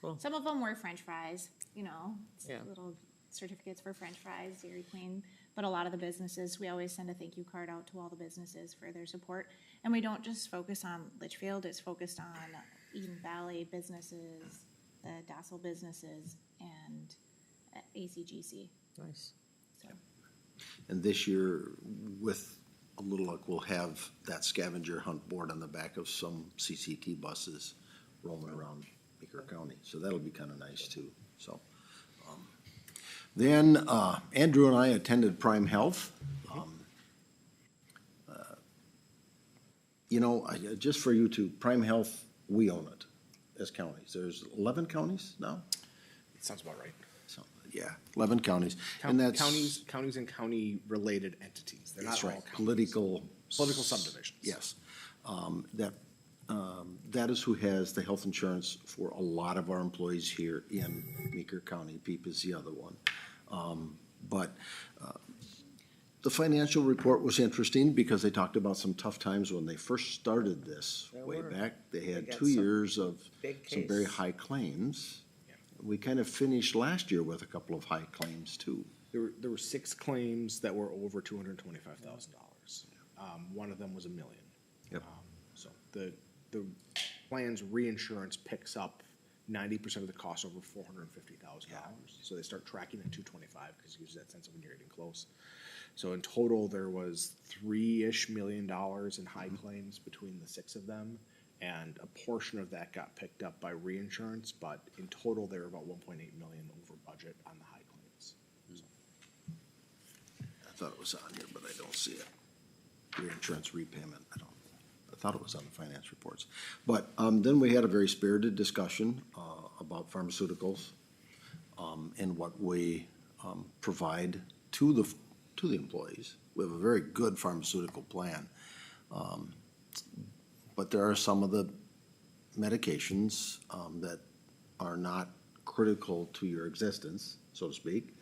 Cool. some of them were French fries, Yeah. little certificates for French fries, Dairy Queen. But a lot of the businesses, we always send a thank you card out to all the businesses for their support. And we don't just focus on Litchfield, it's focused on Eden Valley businesses, the Dassel businesses, and ACGC. Nice. So, and this year, with a little luck, we'll have that scavenger hunt board on the back of some CCT buses rolling around Meeker County, so that'll be kinda nice too, so. Then, Andrew and I attended Prime Health. Just for you two, Prime Health, we own it as counties. There's 11 counties now? It sounds about right. So, yeah, 11 counties. And that's Counties and county-related entities. They're That's not all right, counties. political subdivisions. Yes. That is who has the health insurance for a lot of our employees here in Meeker County. PEEP is the other one. But the financial report was interesting because they talked about some tough times when they first started this There way were. back. They had got 2 some years of big some very case. high claims. We kind of finished last year with a couple of high claims too. There were 6 claims that were over $225,000. One of them was $1 million. Yep. So the plan's reinsurance picks up 90% of the cost over $450,000. So they start tracking at 225 because it gives you that sense of when you're getting close. So in total, there was $3-ish million in high claims between the 6 of them. And a portion of that got picked up by reinsurance, but in total, they were about 1.8 million over budget on the high claims. I thought it was on here, but I don't see it. Reinsurance repayment, I thought it was on the finance reports. But then we had a very spirited discussion about pharmaceuticals and what we provide to the employees. We have a very good pharmaceutical plan. But there are some of the medications that are not critical to your existence, so to speak,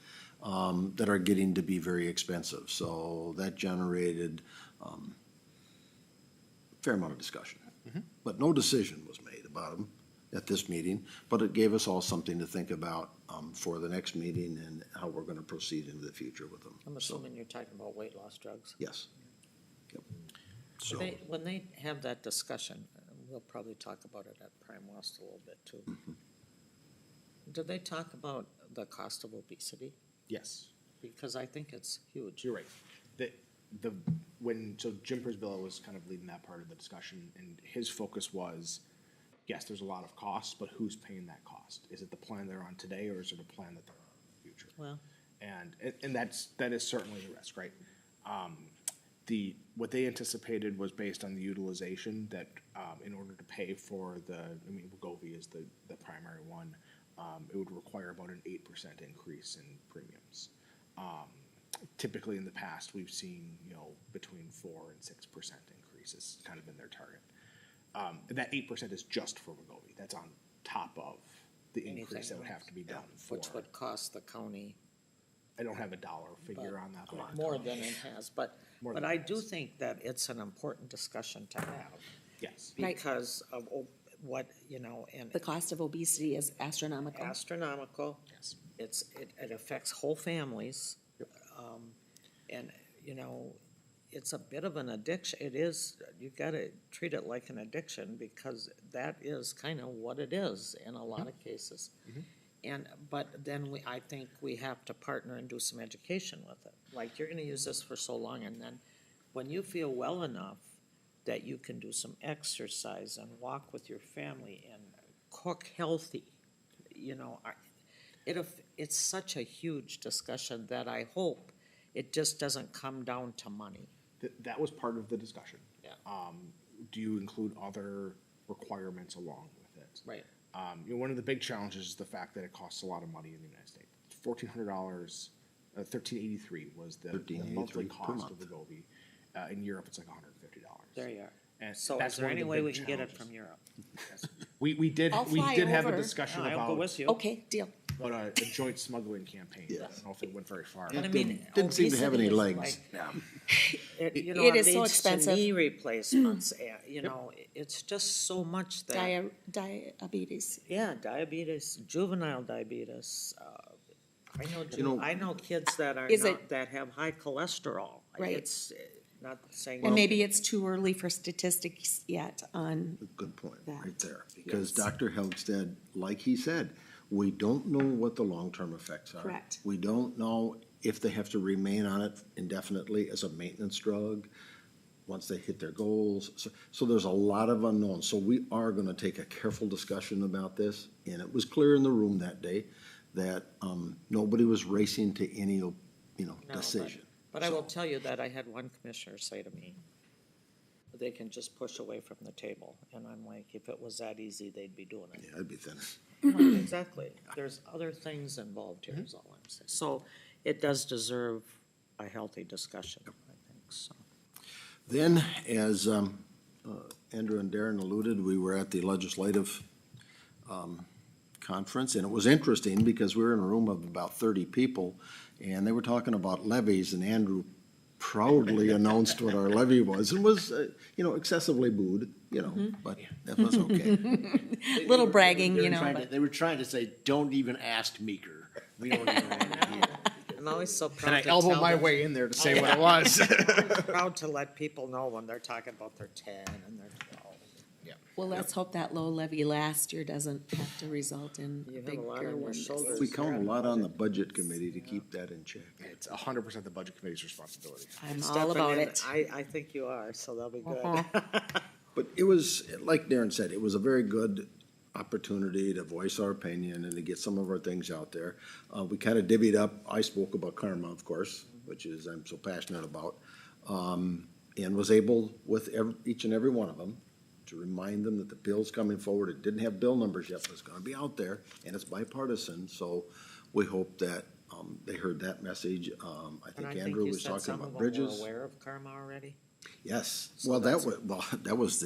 that are getting to be very expensive. So that generated a fair amount of discussion. But no decision was made about them at this meeting, but it gave us all something to think about for the next meeting and how we're gonna proceed into the future with them. I'm So, assuming you're talking about weight loss drugs. yes. Yep. So, When they have that discussion, we'll probably talk about it at Prime West a little bit too. Do they talk about the cost of obesity? Yes, Because I think it's huge. you're right. So Jim Prisbilla was kind of leading that part of the discussion, and his focus was, yes, there's a lot of costs, but who's paying that cost? Is it the plan they're on today, or is it a plan that they're on in the future? Well, And that is certainly the risk, right? What they anticipated was based on the utilization that, in order to pay for Wegovy is the primary one, it would require about an 8% increase in premiums. Typically in the past, we've seen, between 4 and 6% increases kind of been their target. That 8% is just for Wegovy. That's on top of the increase that would have to be done for. which would cost the county I don't have a dollar figure on that, but more than it has, but More than I it do has. think that it's an important discussion to have. yes. Right. Because of what, and The cost of obesity is astronomical. astronomical. Yes. It affects whole families. And, it's a bit of an addiction. It is, you gotta treat it like an addiction because that is kind of what it is in a lot of cases. But then I think we have to partner and do some education with it. Like, you're gonna use this for so long, and then when you feel well enough that you can do some exercise and walk with your family and cook healthy, it's such a huge discussion that I hope it just doesn't come down to money. That was part of the discussion. Yeah. Do you include other requirements along with it? Right. One of the big challenges is the fact that it costs a lot of money in the United States. $1,400, $1,383 was the monthly $1,383 per cost of month. Wegovy. In Europe, it's like $150. There you are. And So that's is there one of any the way big we can get it challenges. from Europe? We did I'll fly have a over. discussion I'll go about with you. Okay, deal. a joint smuggling campaign. I don't know if it went very far. But I It mean, didn't seem to have any obesity is legs. like- It is so leads to expensive. knee replacements, it's just so much that, Diabetes. yeah, diabetes, juvenile diabetes. You know- I know kids that are Is not, it- that have high cholesterol. Right. It's not saying. And maybe it's too early for statistics yet on, Good point, That. right there. Because Yes. Dr. Helgstead, like he said, we don't know what the long-term effects are. Correct. We don't know if they have to remain on it indefinitely as a maintenance drug once they hit their goals. So there's a lot of unknowns. So we are gonna take a careful discussion about this. And it was clear in the room that day that, nobody was racing to any, No, decision. But I will tell you that I had one commissioner say to me, they can just push away from the table. And I'm like, if it was that easy, they'd be doing it. Yeah, I'd be thinner. Well, exactly. There's other things involved here is all I'm saying. So it does deserve a healthy discussion, I think, so. Then, as Andrew and Darren alluded, we were at the legislative conference, and it was interesting because we were in a room of about 30 people, and they were talking about levies, and Andrew proudly announced what our levy was, and was, excessively booed, but that was okay. little bragging, They were trying to say, don't even ask Meeker. We don't even want to hear. I'm always so proud And I to elbowed tell my them- way in there to say what it was. Proud to let people know when they're talking about their 10 and their 12. Well, let's hope that low levy last year doesn't have to result in You have bigger a lot on your ones. shoulders. We count a lot on the budget committee to keep that in check. It's 100% the budget committee's responsibility. I'm all Stepping about in, it. I think you are, so they'll be good. But it was, like Darren said, it was a very good opportunity to voice our opinion and to get some of our things out there. We kind of divvied up, I spoke about karma, of course, which is, I'm so passionate about, and was able with each and every one of them to remind them that the bill's coming forward. It didn't have bill numbers yet, but it's gonna be out there, and it's bipartisan, so we hope that they heard that message. I And think Andrew was talking about bridges. Some of them were aware of karma already? Yes, So well, that's- that was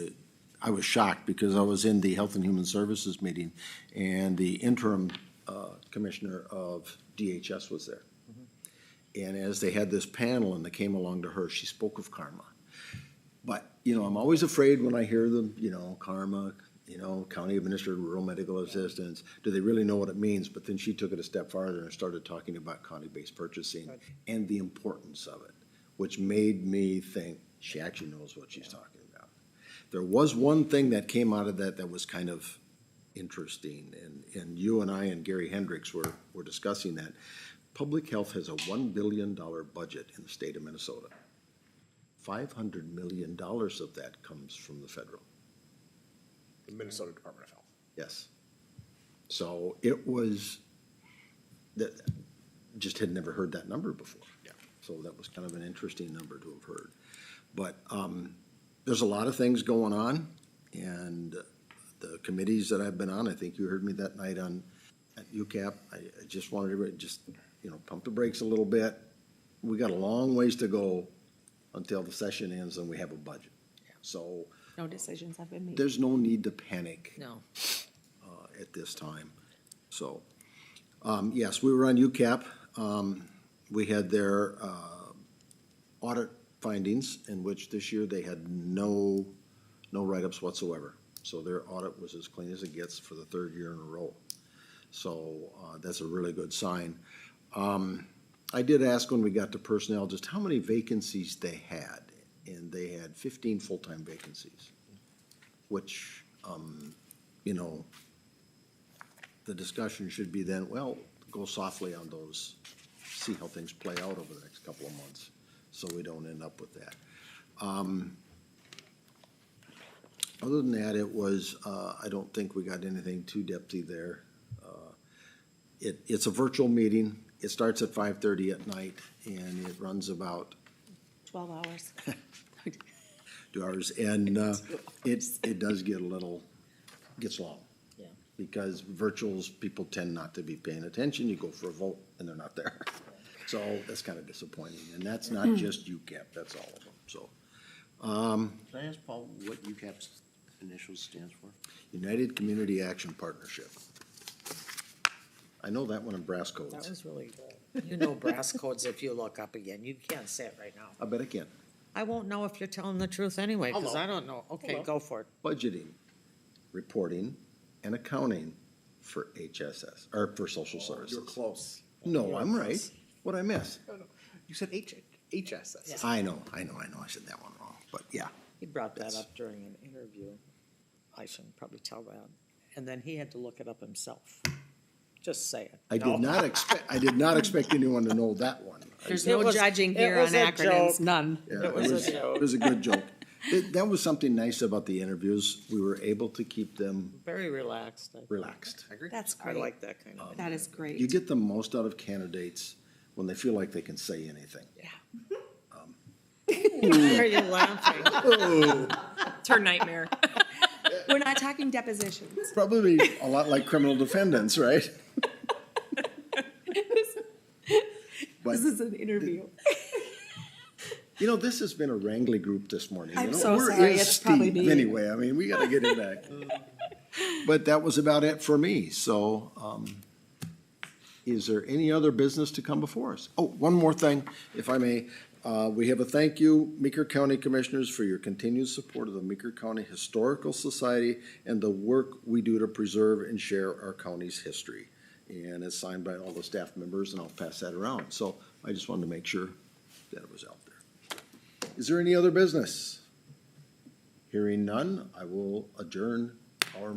I was shocked because I was in the Health and Human Services meeting and the interim commissioner of DHS was there. And as they had this panel and they came along to her, she spoke of karma. But, I'm always afraid when I hear them, karma, county administered rural medical assistance, do they really know what it means? But then she took it a step farther and started talking about county-based purchasing and the importance of it, which made me think, She actually knows what she's talking about. There was one thing that came out of that was kind of interesting, and you and I and Gary Hendricks were discussing that. Public health has a $1 billion budget in the state of Minnesota. $500 million of that comes from the federal. The Minnesota Department of Health. Yes. So it was, that, just had never heard that number before. Yeah. So that was kind of an interesting number to have heard. But there's a lot of things going on, and the committees that I've been on, I think you heard me that night at UCAP, I just wanted everybody to just, pump the brakes a little bit. We got a long ways to go until the session ends and we have a budget. So No decisions have been made. there's no need to panic No. at this time. So, yes, we were on UCAP. We had their audit findings, in which this year they had no write-ups whatsoever. So their audit was as clean as it gets for the third year in a row. So that's a really good sign. I did ask when we got to personnel just how many vacancies they had, and they had 15 full-time vacancies, which, the discussion should be then, well, go softly on those, see how things play out over the next couple of months, so we don't end up with that. Other than that, it was, I don't think we got anything too depthy there. It's a virtual meeting. It starts at 5:30 at night, and it runs about 12 hours. 2 hours, and it does get gets long. Yeah. Because virtuals, people tend not to be paying attention. You go for a vote, and they're not there. So that's kind of disappointing, and that's not just UCAP, that's all of them, so. Can I ask Paul what UCAP's initials stands for? United Community Action Partnership. I know that one in brass That codes. was really good. You know brass codes if you look up again. You can't say it right now. I bet I can. I won't know if you're telling the truth anyway, because I'll know. I don't know. Okay, I'll know. go for it. Budgeting, reporting, and accounting for HSS, or for social services. You're close. No, I'm right. What'd I miss? You said HSS. I know, I said that one wrong, but yeah. He brought that up during an interview. I shouldn't probably tell that. And then he had to look it up himself. Just say it. I did not expect anyone to know that one. There's It no was- judging it here on was a acronyms, joke. none. Yeah, It was a joke. It was a good joke. That was something nice about the interviews. We were able to keep them Very relaxed. I think. relaxed. That's I great. like that kind of. That is great. You get the most out of candidates when they feel like they can say anything. Why are you laughing? It's her nightmare. We're not talking depositions. Probably a lot like criminal defendants, right? But, This is an interview. this has been a wrangly group this morning. I'm so Where sorry. is It's probably Steve me. anyway? I mean, we gotta get him back. But that was about it for me, so, is there any other business to come before us? Oh, one more thing, if I may. We have a thank you, Meeker County Commissioners, for your continued support of the Meeker County Historical Society and the work we do to preserve and share our county's history. And it's signed by all the staff members, and I'll pass that around. So I just wanted to make sure that it was out there. Is there any other business? Hearing none, I will adjourn our